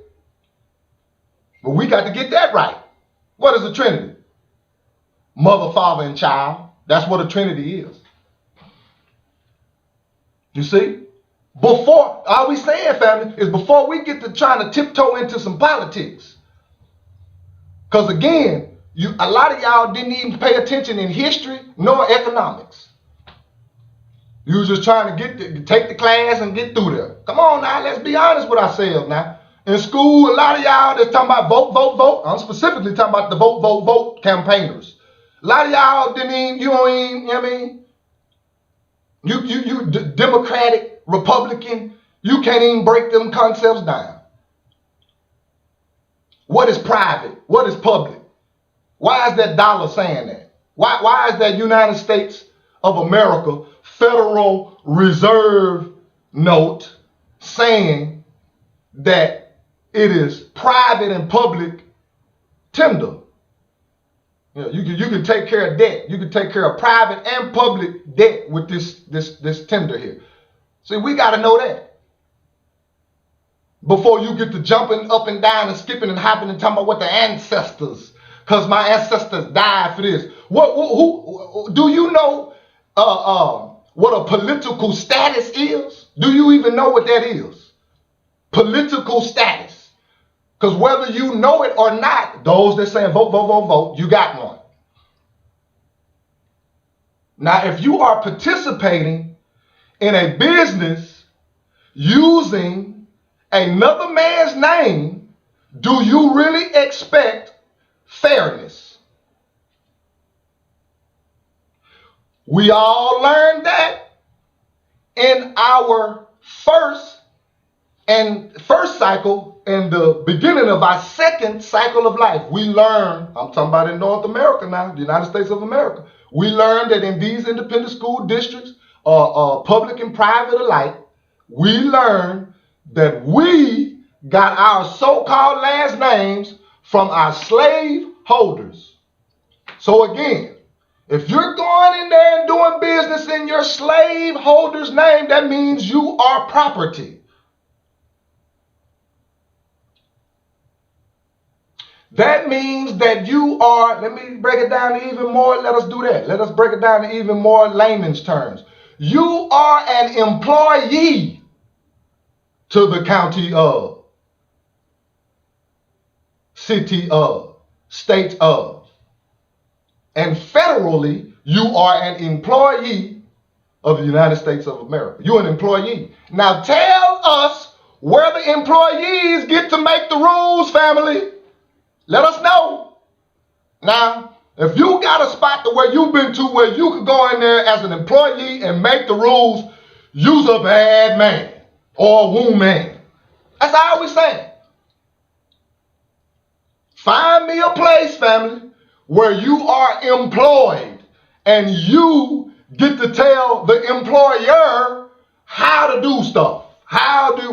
But we got to get that right. What is the Trinity? Mother, Father, and child. That's what a Trinity is. You see? Before, all we saying, family, is before we get to trying to tiptoe into some politics. Because again, a lot of y'all didn't even pay attention in history nor economics. You was just trying to take the class and get through there. Come on now, let's be honest with ourselves now. In school, a lot of y'all that's talking about vote, vote, vote. I'm specifically talking about the vote, vote, vote campaigners. A lot of y'all didn't even, you don't even, you know what I mean? You Democratic, Republican, you can't even break them concepts down. What is private? What is public? Why is that dollar saying that? Why is that United States of America Federal Reserve note saying that it is private and public tender? You know, you can take care of debt. You can take care of private and public debt with this tender here. See, we got to know that before you get to jumping up and down and skipping and hopping and talking about what the ancestors, because my ancestors died for this. Who do you know what a political status is? Do you even know what that is? Political status. Because whether you know it or not, those that saying vote, vote, vote, vote, you got one. Now, if you are participating in a business using another man's name, do you really expect fairness? We all learned that in our first cycle. In the beginning of our second cycle of life, we learned, I'm talking about in North America now, the United States of America, we learned that in these independent school districts, public and private alike, we learned that we got our so-called last names from our slave holders. So again, if you're going in there and doing business in your slave holder's name, that means you are property. That means that you are, let me break it down to even more, let us do that. Let us break it down to even more layman's terms. You are an employee to the county of, city of, state of. And federally, you are an employee of the United States of America. You're an employee. Now tell us where the employees get to make the rules, family. Let us know. Now, if you got a spot to where you've been to where you could go in there as an employee and make the rules, you's a bad man or a woman. That's all we saying. Find me a place, family, where you are employed and you get to tell the employer how to do stuff.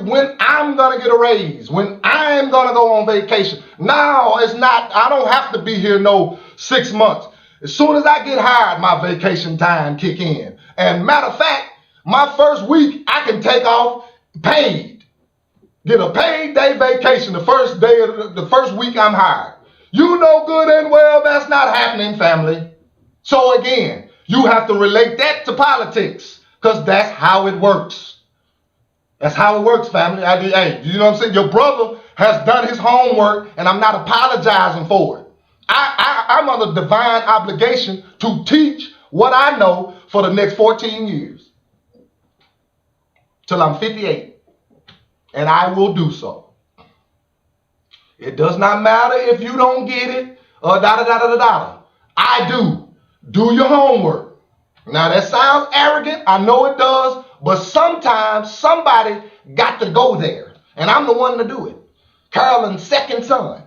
When I'm going to get a raise, when I'm going to go on vacation. No, it's not. I don't have to be here no 6 months. As soon as I get hired, my vacation time kick in. And matter of fact, my first week, I can take off paid. Get a paid day vacation the first day of the first week I'm hired. You know good and well that's not happening, family. So again, you have to relate that to politics because that's how it works. That's how it works, family. Hey, you know what I'm saying? Your brother has done his homework, and I'm not apologizing for it. I'm under divine obligation to teach what I know for the next 14 years. Till I'm 58. And I will do so. It does not matter if you don't get it, or da-da-da-da-da-da. I do. Do your homework. Now, that sounds arrogant. I know it does. But sometimes somebody got to go there. And I'm the one to do it. Carolyn's second son.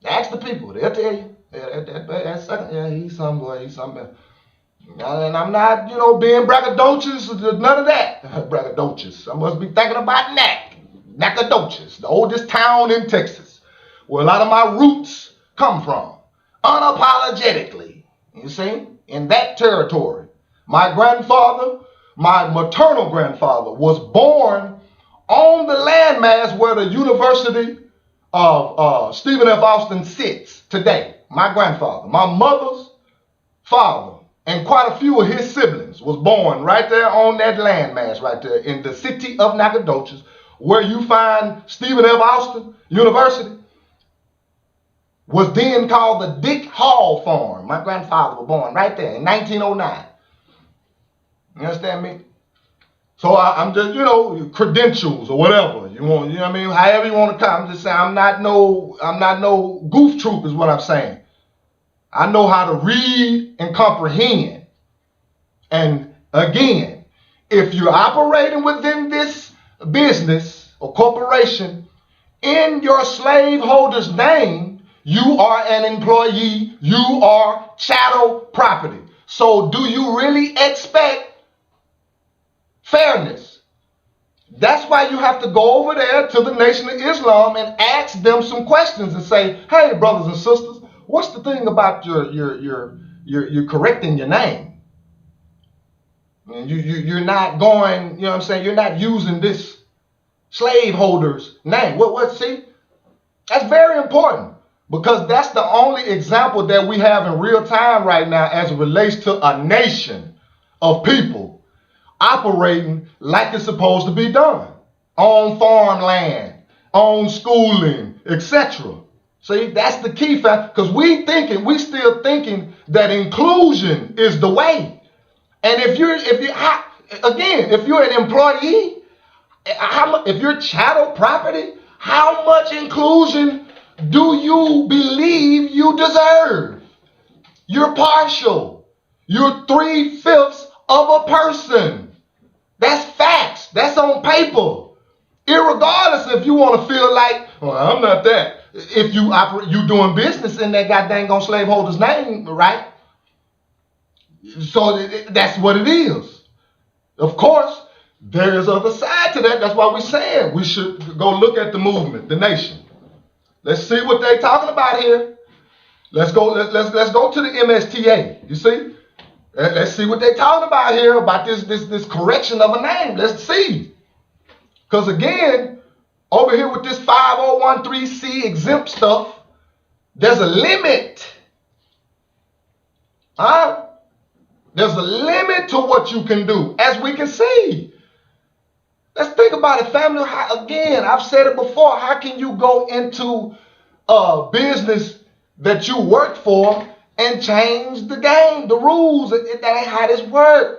Ask the people. They'll tell you. He's some boy. He's something. And I'm not, being braggadocious. None of that. Braggadocious. I must be thinking about Nacogdoches, the oldest town in Texas, where a lot of my roots come from. Unapologetically. You see? In that territory. My grandfather, my maternal grandfather, was born on the landmass where the University of Stephen F. Austin sits today. My grandfather, my mother's father, and quite a few of his siblings was born right there on that landmass right there in the city of Nacogdoches, where you find Stephen F. Austin University. Was then called the Dick Hall Farm. My grandfather was born right there in 1909. You understand me? So I'm just, credentials or whatever you want, you know what I mean? However you want to come, I'm just saying I'm not no goof troop is what I'm saying. I know how to read and comprehend. And again, if you're operating within this business or corporation in your slaveholder's name, you are an employee. You are chattel property. So do you really expect fairness? That's why you have to go over there to the Nation of Islam and ask them some questions and say, hey, brothers and sisters, what's the thing about you're correcting your name? And you're not going, you know what I'm saying? You're not using this slaveholder's name. See? That's very important because that's the only example that we have in real time right now as it relates to a nation of people operating like it's supposed to be done on farmland, on schooling, etc. See, that's the key fact because we still thinking that inclusion is the way. And if you're an employee, if you're chattel property, how much inclusion do you believe you deserve? You're partial. You're 3/5 of a person. That's facts. That's on paper. Irregardless if you want to feel like, well, I'm not that. If you doing business in that goddamn slaveholder's name, right? So that's what it is. Of course, there is other side to that. That's why we're saying we should go look at the movement, the nation. Let's see what they're talking about here. Let's go to the MSTA. You see? Let's see what they're talking about here about this correction of a name. Let's see. Because again, over here with this 5013C exempt stuff, there's a limit. There's a limit to what you can do, as we can see. Let's think about it, family. Again, I've said it before. How can you go into a business that you work for and change the game, the rules? That ain't how this works.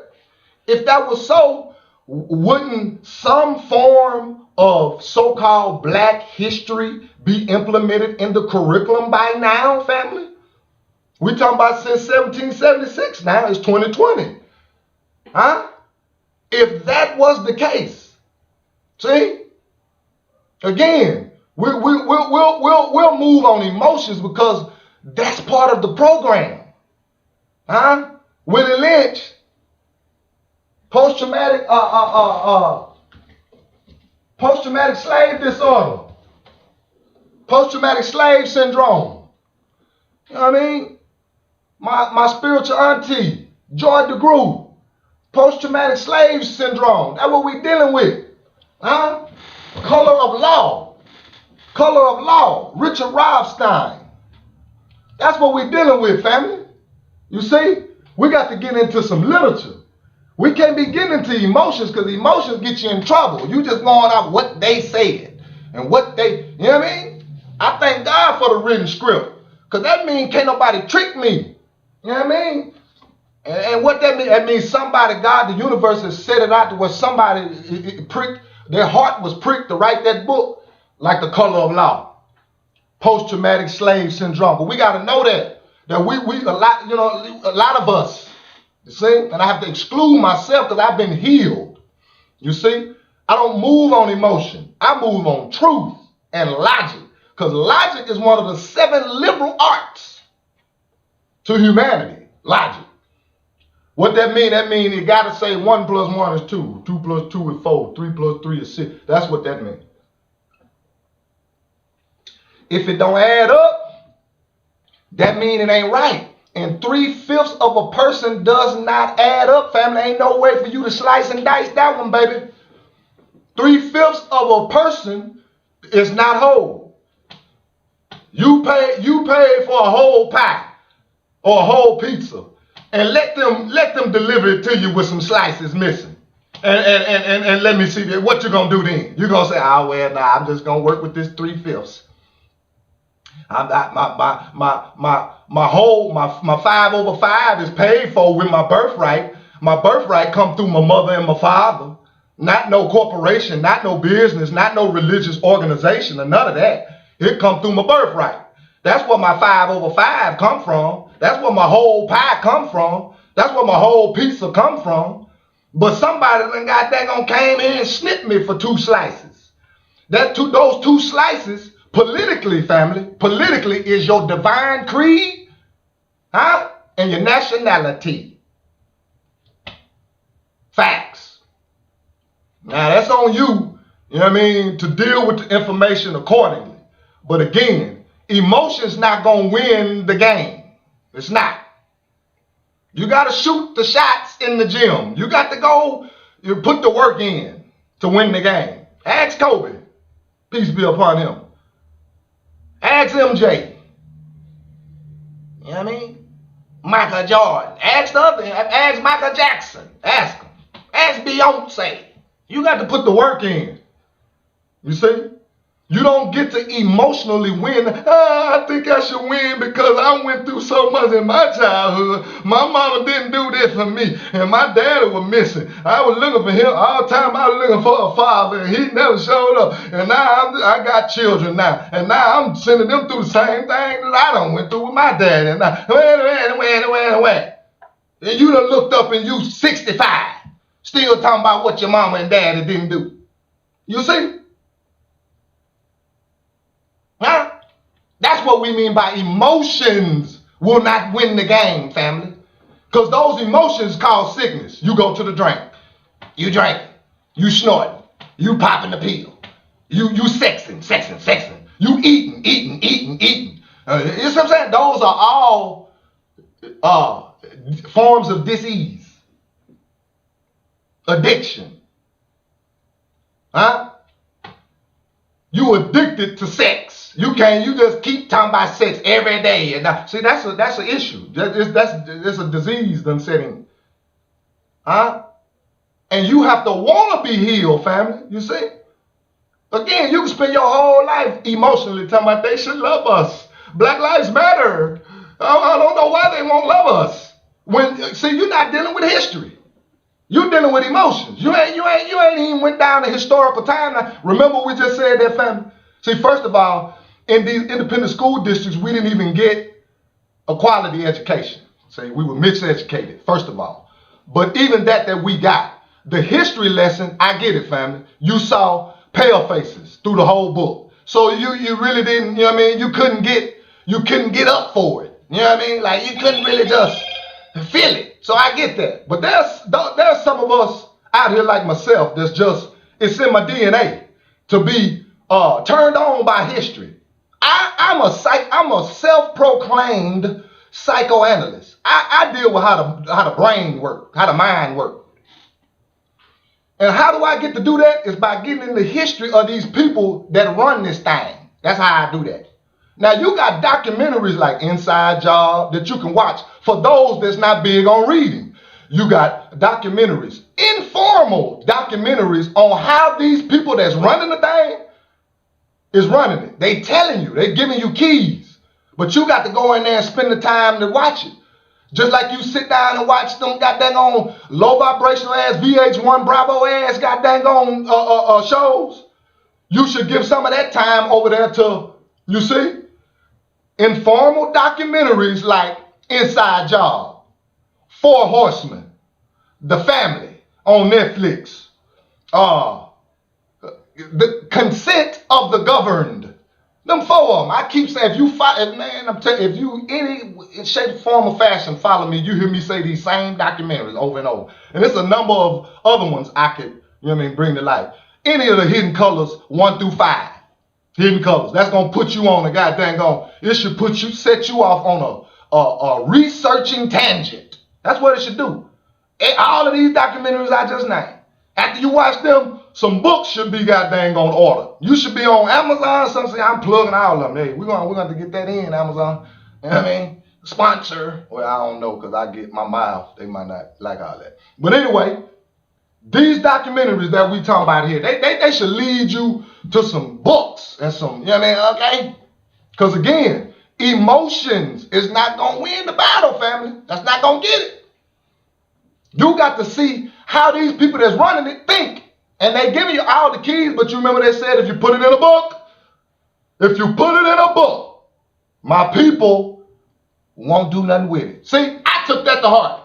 If that was so, wouldn't some form of so-called black history be implemented in the curriculum by now, family? We're talking about since 1776. Now it's 2020. If that was the case, see? Again, we'll move on emotions because that's part of the program. Willie Lynch, post-traumatic slave disorder, post-traumatic slave syndrome. You know what I mean? My spiritual auntie, Joy DeGroot, post-traumatic slave syndrome. That's what we're dealing with. Color of law, Richard Rothstein. That's what we're dealing with, family. You see, we got to get into some literature. We can't be getting into emotions because emotions get you in trouble. You just going off what they said and what they, you know what I mean? I thank God for the written script because that means can't nobody trick me. You know what I mean? And what that means, that means somebody, God, the universe has set it out to where somebody pricked, their heart was pricked to write that book like the color of law. Post-traumatic slave syndrome. But we got to know that we a lot of us, you see, and I have to exclude myself because I've been healed. You see, I don't move on emotion. I move on truth and logic because logic is one of the 7 liberal arts to humanity. Logic. What that mean? That mean you got to say 1 + 1 is 2. 2 + 2 is 4. 3 + 3 is 6. That's what that means. If it don't add up, that mean it ain't right. And 3/5 of a person does not add up, family. Ain't no way for you to slice and dice that one, baby. 3/5 of a person is not whole. You pay for a whole pie or a whole pizza, and let them deliver it to you with some slices missing. And let me see that. What you gonna do then? You gonna say, I'm just gonna work with this 3/5. My 5/5 is paid for with my birthright. My birthright come through my mother and my father. Not no corporation, not no business, not no religious organization, or none of that. It come through my birthright. That's where my 5/5 come from. That's where my whole pie come from. That's where my whole pizza come from. But somebody done got daggone came in and snipped me for 2 slices. Those 2 slices, politically, family, politically is your divine creed, huh? And your nationality. Facts. Now that's on you, you know what I mean, to deal with the information accordingly. But again, emotion's not gonna win the game. It's not. You gotta shoot the shots in the gym. You got to go, you put the work in to win the game. Ask Kobe, peace be upon him. Ask MJ. You know what I mean? Michael Jordan. Ask Michael Jackson. Ask him. Ask Beyonce. You got to put the work in. You see? You don't get to emotionally win. I think I should win because I went through so much in my childhood. My mama didn't do this for me, and my daddy was missing. I was looking for him all the time. I was looking for a father, and he never showed up. And now I got children now, and now I'm sending them through the same thing that I done went through with my daddy. And now, wait. And you done looked up and you 65, still talking about what your mama and daddy didn't do. You see? Huh? That's what we mean by emotions will not win the game, family. Because those emotions cause sickness. You go to the drink. You drink. You snorting. You popping the pill. You sexing. You eating. You know what I'm saying? Those are all forms of disease. Addiction. Huh? You addicted to sex. You just keep talking about sex every day. And see, that's an issue. That's a disease done set in. Huh? And you have to want to be healed, family. You see? Again, you can spend your whole life emotionally talking about they should love us. Black Lives Matter. I don't know why they won't love us. See, you're not dealing with history. You're dealing with emotions. You ain't even went down the historical timeline. Remember we just said that, family? See, first of all, in these independent school districts, we didn't even get a quality education. See, we were miseducated, first of all. But even that we got, the history lesson, I get it, family. You saw pale faces through the whole book. So you really didn't, you know what I mean? You couldn't get up for it. You know what I mean? Like you couldn't really just feel it. So I get that. But there's some of us out here like myself that's just, it's in my DNA to be turned on by history. I'm a self-proclaimed psychoanalyst. I deal with how the brain works, how the mind works. And how do I get to do that? Is by getting in the history of these people that run this thing. That's how I do that. Now you got documentaries like Inside Job that you can watch for those that's not big on reading. You got documentaries, informal documentaries on how these people that's running the thing is running it. They telling you, they giving you keys, but you got to go in there and spend the time to watch it. Just like you sit down and watch them goddamn on low vibrational ass VH1 Bravo ass goddamn on shows. You should give some of that time over there to, you see, informal documentaries like Inside Job, 4 Horsemen, The Family on Netflix, The Consent of the Governed. Them 4 of them. I keep saying, if you any shape, form, or fashion follow me, you hear me say these same documentaries over and over. And there's a number of other ones I could, you know what I mean, bring to life. Any of the Hidden Colors 1 through 5. Hidden Colors. That's gonna put you on a goddamn it should set you off on a researching tangent. That's what it should do. All of these documentaries I just named. After you watch them, some books should be goddamn on order. You should be on Amazon. Something I'm plugging all of them. Hey, we're going to get that in Amazon. You know what I mean? Sponsor. Well, I don't know because I get my mouth. They might not like all that. But anyway, these documentaries that we talk about here, they should lead you to some books and some, you know what I mean? Okay? Because again, emotions is not going to win the battle, family. That's not going to get it. You got to see how these people that's running it think. And they giving you all the keys, but you remember they said if you put it in a book, my people, won't do nothing with it. See, I took that to heart.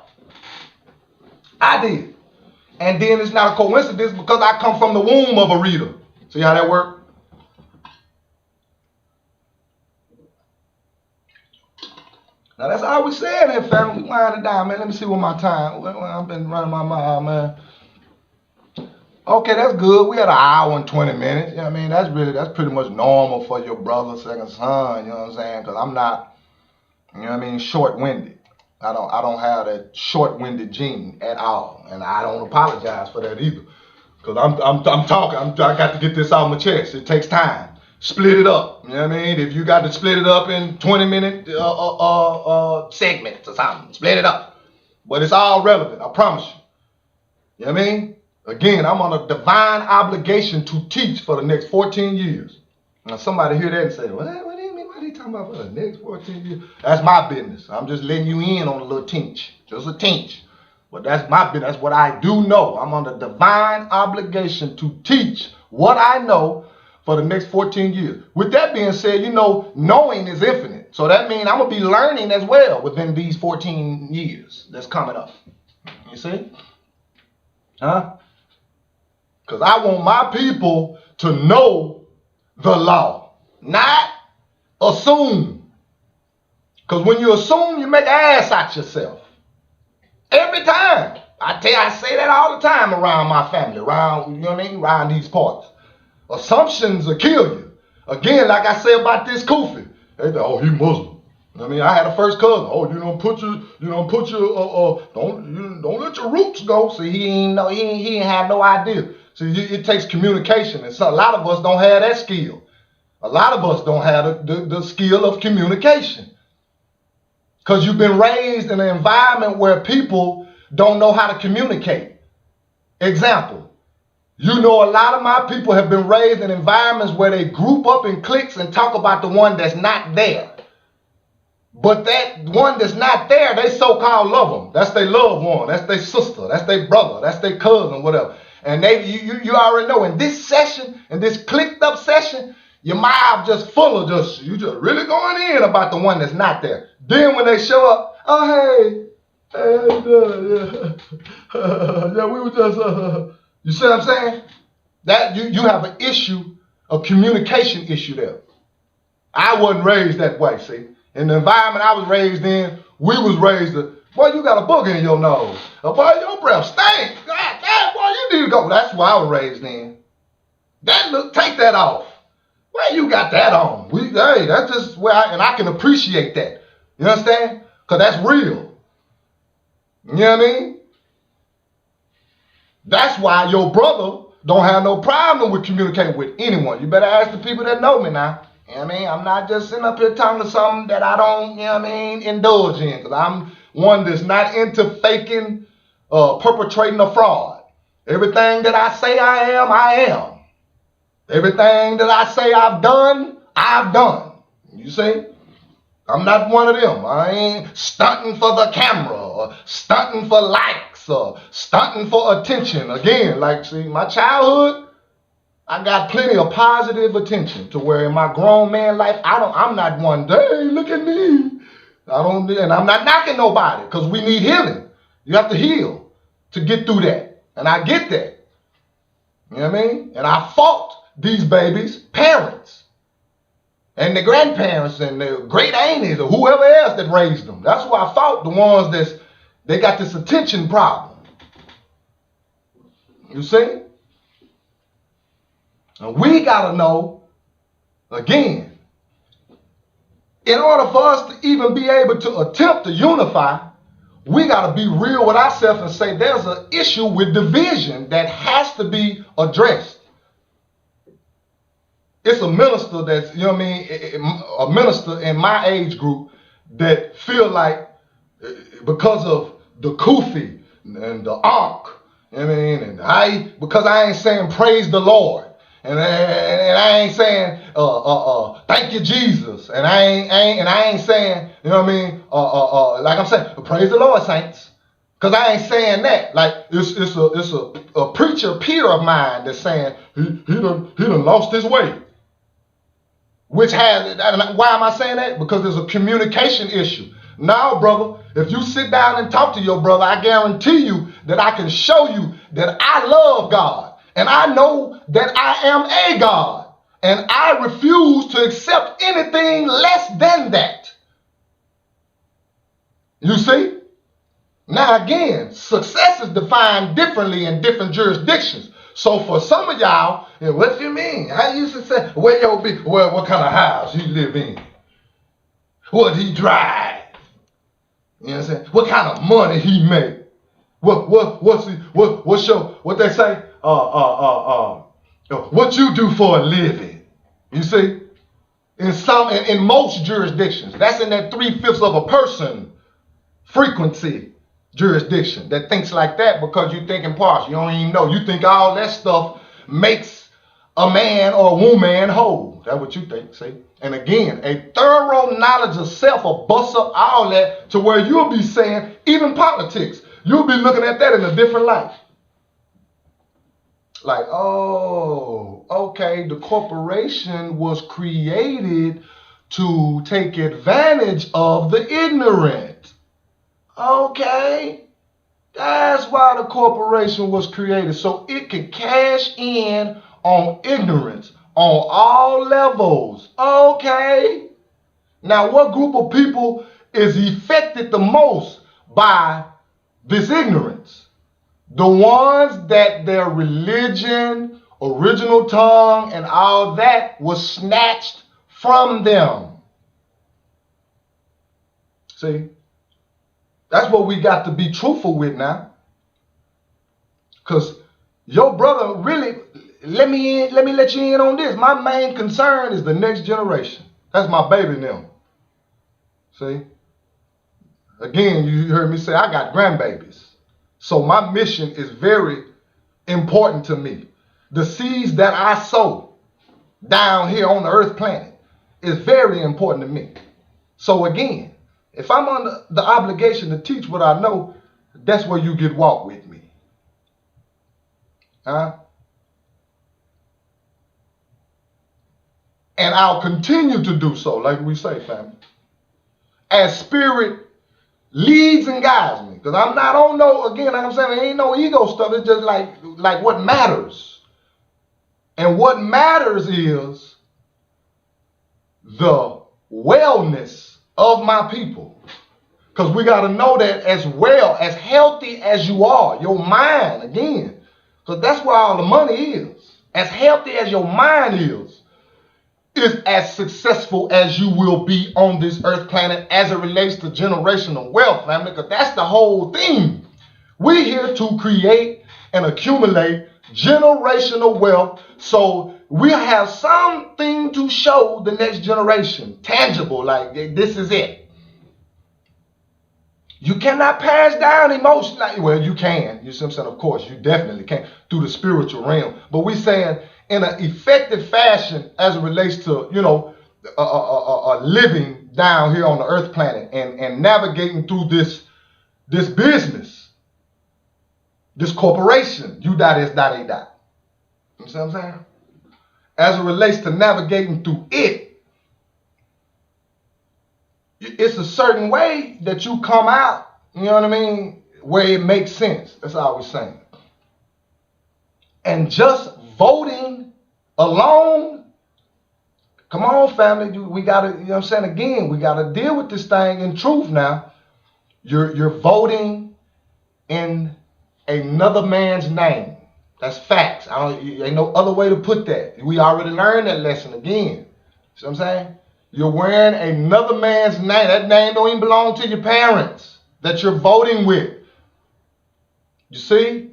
I did. And then it's not a coincidence because I come from the womb of a reader. See how that works? Now that's all we said here, family. We winding down, man. Let me see what my time. I've been running my mouth, man. Okay, that's good. We had an hour and 20 minutes. You know what I mean? That's pretty much normal for your brother, second son, you know what I'm saying? Because I'm not, you know what I mean, short-winded. I don't have that short-winded gene at all. And I don't apologize for that either. Because I'm talking. I got to get this off my chest. It takes time. Split it up. You know what I mean? If you got to split it up in 20-minute segments or something, split it up. But it's all relevant, I promise you. You know what I mean? Again, I'm on a divine obligation to teach for the next 14 years. Now somebody hear that and say, what do you mean? What are you talking about for the next 14 years? That's my business. I'm just letting you in on a little tinch. Just a tinch. But that's my business. That's what I do know. I'm on a divine obligation to teach what I know for the next 14 years. With that being said, you know, knowing is infinite. So that means I'm going to be learning as well within these 14 years that's coming up. You see? Huh? Because I want my people to know the law, not assume. Because when you assume, you make an ass out yourself. Every time. I say that all the time around my family, around, you know what I mean, around these parts. Assumptions will kill you. Again, like I say about this Kufi. They say, oh, he Muslim. I mean, I had a first cousin. Oh, don't let your roots go. See, he ain't have no idea. See, it takes communication, and so a lot of us don't have that skill. A lot of us don't have the skill of communication. Because you've been raised in an environment where people don't know how to communicate. Example, you know, a lot of my people have been raised in environments where they group up in cliques and talk about the one that's not there. But that one that's not there, they so-called love them. That's their loved one. That's their sister. That's their brother. That's their cousin, whatever. And you already know in this session, in this clicked up session, your mouth just full of you just really going in about the one that's not there. Then when they show up, oh, yeah, we were just, you see what I'm saying? That you have an issue, a communication issue there. I wasn't raised that way, see. In the environment I was raised in, we was raised boy, you got a booger in your nose. Boy, your breath stinks. God damn, boy, you need to go. That's why I was raised in. Take that off. Where you got that on? That's just where I can appreciate that. You understand? Because that's real. You know what I mean? That's why your brother don't have no problem with communicating with anyone. You better ask the people that know me now. You know what I mean? I'm not just sitting up here talking to something that I don't, you know what I mean, indulge in. Because I'm one that's not into faking, perpetrating a fraud. Everything that I say I am. Everything that I say I've done. You see? I'm not one of them. I ain't stunting for the camera or stunting for likes or stunting for attention. Again, like, see, my childhood, I got plenty of positive attention to where in my grown man life, I'm not one, hey, look at me. And I'm not knocking nobody because we need healing. You have to heal to get through that. And I get that. You know what I mean? And I fought these babies' parents and the grandparents and the great aunties or whoever else that raised them. That's who I fought, the ones they got this attention problem. You see? And we got to know, again, in order for us to even be able to attempt to unify, we got to be real with ourselves and say there's an issue with division that has to be addressed. It's a minister that's, you know what I mean, a minister in my age group that feel like because of the Kufi and the Ankh, you know what I mean, because I ain't saying praise the Lord. And I ain't saying thank you Jesus, and I ain't saying, you know what I mean, like I'm saying, praise the Lord, saints, because I ain't saying that. Like it's a preacher peer of mine that's saying he done lost his way. Which has, why am I saying that? Because there's a communication issue. Now, brother, if you sit down and talk to your brother, I guarantee you that I can show you that I love God. And I know that I am a God. And I refuse to accept anything less than that. You see? Now, again, success is defined differently in different jurisdictions. So for some of y'all, what do you mean? How you success? Where your be? Well, what kind of house you live in? What he drive? You know what I'm saying? What kind of money he make? What's your what they say? What you do for a living? You see? In most jurisdictions, that's in that 3/5 of a person frequency jurisdiction that thinks like that because you think impartial. You don't even know. You think all that stuff makes a man or a woman whole. That's what you think, see? And again, a thorough knowledge of self will bust up all that to where you'll be saying, even politics, you'll be looking at that in a different light. Like, oh, okay, the corporation was created to take advantage of the ignorant. Okay, that's why the corporation was created, so it could cash in on ignorance on all levels. Okay, now what group of people is affected the most by this ignorance? The ones that their religion, original tongue, and all that was snatched from them. See? That's what we got to be truthful with now. Because your brother really, let me let you in on this. My main concern is the next generation. That's my baby now. See? Again, you heard me say I got grandbabies. So my mission is very important to me. The seeds that I sow down here on the earth planet is very important to me. So again, if I'm under the obligation to teach what I know, that's where you get walk with me. Huh? And I'll continue to do so, like we say, family. As spirit leads and guides me. Because I'm not on no, again, like I'm saying, there ain't no ego stuff. It's just like what matters. And what matters is the wellness of my people. Because we got to know that as well, as healthy as you are, your mind, again, because that's where all the money is. As healthy as your mind is as successful as you will be on this earth planet as it relates to generational wealth, family, because that's the whole thing. We're here to create and accumulate generational wealth so we'll have something to show the next generation, tangible, like this is it. You cannot pass down emotion. Well, you can. You see what I'm saying? Of course, you definitely can through the spiritual realm. But we're saying in an effective fashion as it relates to, living down here on the earth planet and navigating through this business, this corporation, You see what I'm saying? As it relates to navigating through it, it's a certain way that you come out, you know what I mean, where it makes sense. That's all we're saying. And just voting alone, come on, family, we got to, you know what I'm saying, again, we got to deal with this thing in truth now. You're voting in another man's name. That's facts. Ain't no other way to put that. We already learned that lesson again. See what I'm saying? You're wearing another man's name. That name don't even belong to your parents that you're voting with. You see?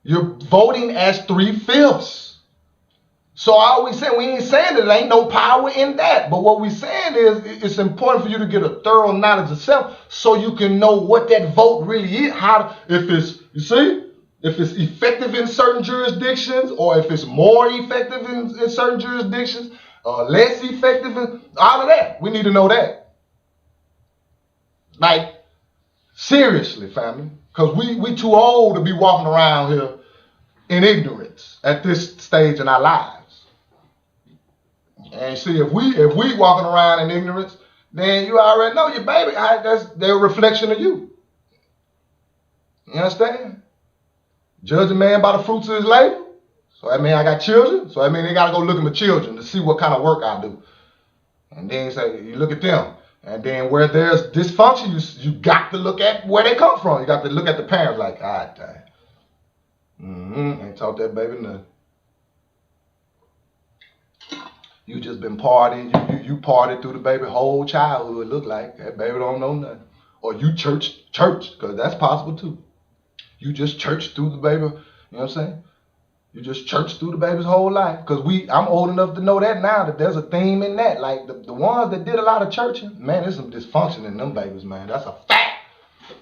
You're voting as 3/5. So I always say, we ain't saying that there ain't no power in that. But what we're saying is it's important for you to get a thorough knowledge of self so you can know what that vote really is. If it's effective in certain jurisdictions or if it's more effective in certain jurisdictions, less effective in all of that. We need to know that. Like, seriously, family. Because we too old to be walking around here in ignorance at this stage in our lives. And see, if we walking around in ignorance, then you already know your baby, they're a reflection of you. You understand? Judge a man by the fruits of his labor. So that means I got children. So that means they got to go look at my children to see what kind of work I do. And then say, you look at them. And then where there's dysfunction, you got to look at where they come from. You got to look at the parents like, ain't taught that baby nothing. You just been partying. You partied through the baby whole childhood, look like. That baby don't know nothing. Or you church, because that's possible too. You just church through the baby, you know what I'm saying? You just church through the baby's whole life. Because I'm old enough to know that now, that there's a theme in that. Like the ones that did a lot of churching, man, there's some dysfunction in them babies, man. That's a fact.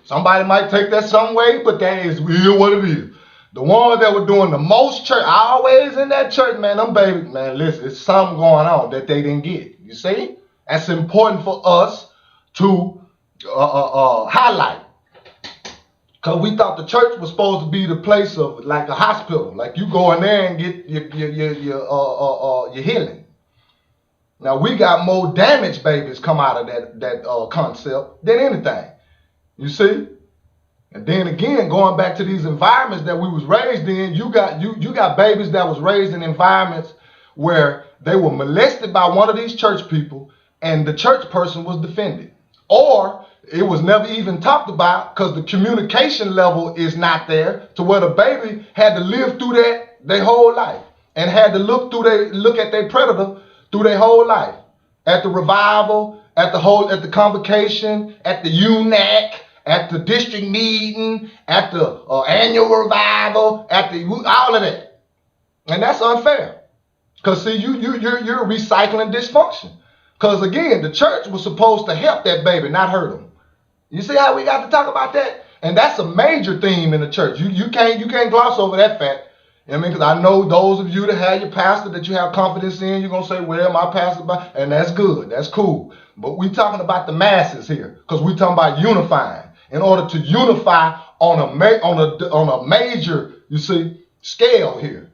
Somebody might take that some way, but that is real what it is. The ones that were doing the most church, always in that church, man, them babies, man, listen, it's something going on that they didn't get. You see? That's important for us to highlight. Because we thought the church was supposed to be the place of like a hospital. Like you go in there and get your healing. Now we got more damaged babies come out of that concept than anything. You see? And then again, going back to these environments that we was raised in, you got babies that was raised in environments where they were molested by one of these church people and the church person was defended. Or it was never even talked about because the communication level is not there to where the baby had to live through that their whole life and had to look at their predator through their whole life. At the revival, at the convocation, at the UNAC, at the district meeting, at the annual revival, at the all of that. And that's unfair. Because see, you're recycling dysfunction. Because again, the church was supposed to help that baby, not hurt him. You see how we got to talk about that? And that's a major theme in the church. You can't gloss over that fact. You know what I mean? Because I know those of you that have your pastor that you have confidence in, you're going to say, well, my pastor, and that's good. That's cool. But we're talking about the masses here because we're talking about unifying. In order to unify on a major, you see, scale here.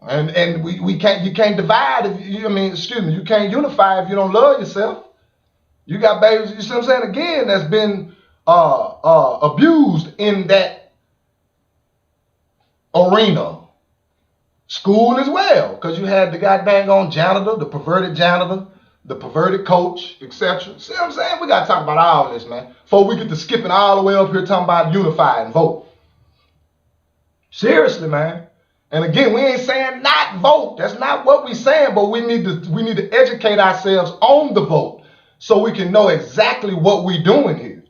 And you can't divide you can't unify if you don't love yourself. You got babies, you see what I'm saying? Again, that's been abused in that arena. School as well, because you had the goddamn on janitor, the perverted coach, etc. See what I'm saying? We got to talk about all this, man, before we get to skipping all the way up here talking about unify and vote. Seriously, man. And again, we ain't saying not vote. That's not what we're saying, but we need to educate ourselves on the vote so we can know exactly what we're doing here.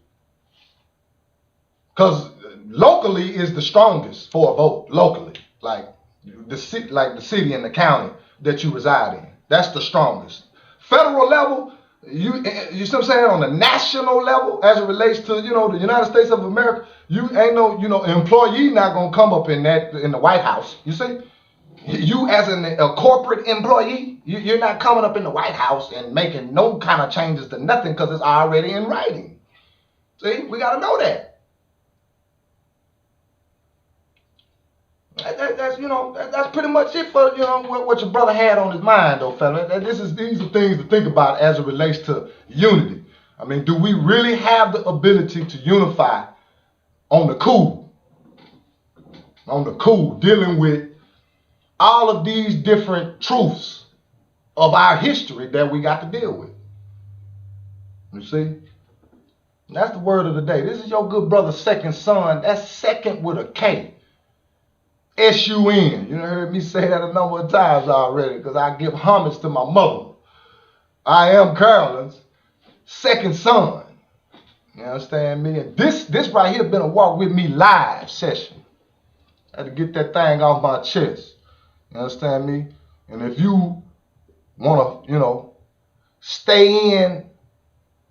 Because locally is the strongest for a vote. Locally, like the city and the county that you reside in. That's the strongest. Federal level, you see what I'm saying? On the national level, as it relates to, the United States of America, you ain't no, employee not gonna come up in the White House. You see? You as a corporate employee, you're not coming up in the White House and making no kind of changes to nothing because it's already in writing. See, we gotta know that. That's pretty much it for what your brother had on his mind, though, fella. These are things to think about as it relates to unity. I mean, do we really have the ability to unify on the cool? On the cool, dealing with all of these different truths of our history that we got to deal with. You see? That's the word of the day. This is your good brother, Second Son. That's second with a K. S-U-N. You done heard me say that a number of times already because I give homage to my mother. I am Carolyn's second son. You understand me? And this right here been a Walk With Me live session. I had to get that thing off my chest. You understand me? And if you want to, stay in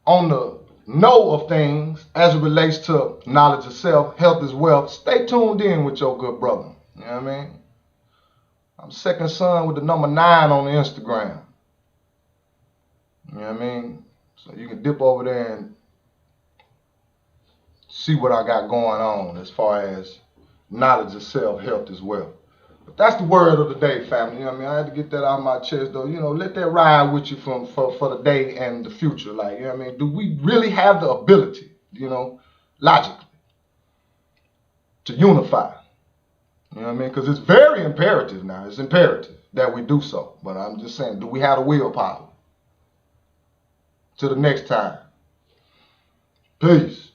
on the know of things as it relates to knowledge of self, health is wealth, stay tuned in with your good brother. You know what I mean? I'm Second Son with the number 9 on the Instagram. You know what I mean? So you can dip over there and see what I got going on as far as knowledge of self, health as well. But that's the word of the day, family. You know what I mean? I had to get that out of my chest, though. You know, let that ride with you for the day and the future. Like, you know what I mean? Do we really have the ability, you know, logically, to unify? You know what I mean? Because it's very imperative now. It's imperative that we do so. But I'm just saying, do we have the willpower? Till the next time. Peace.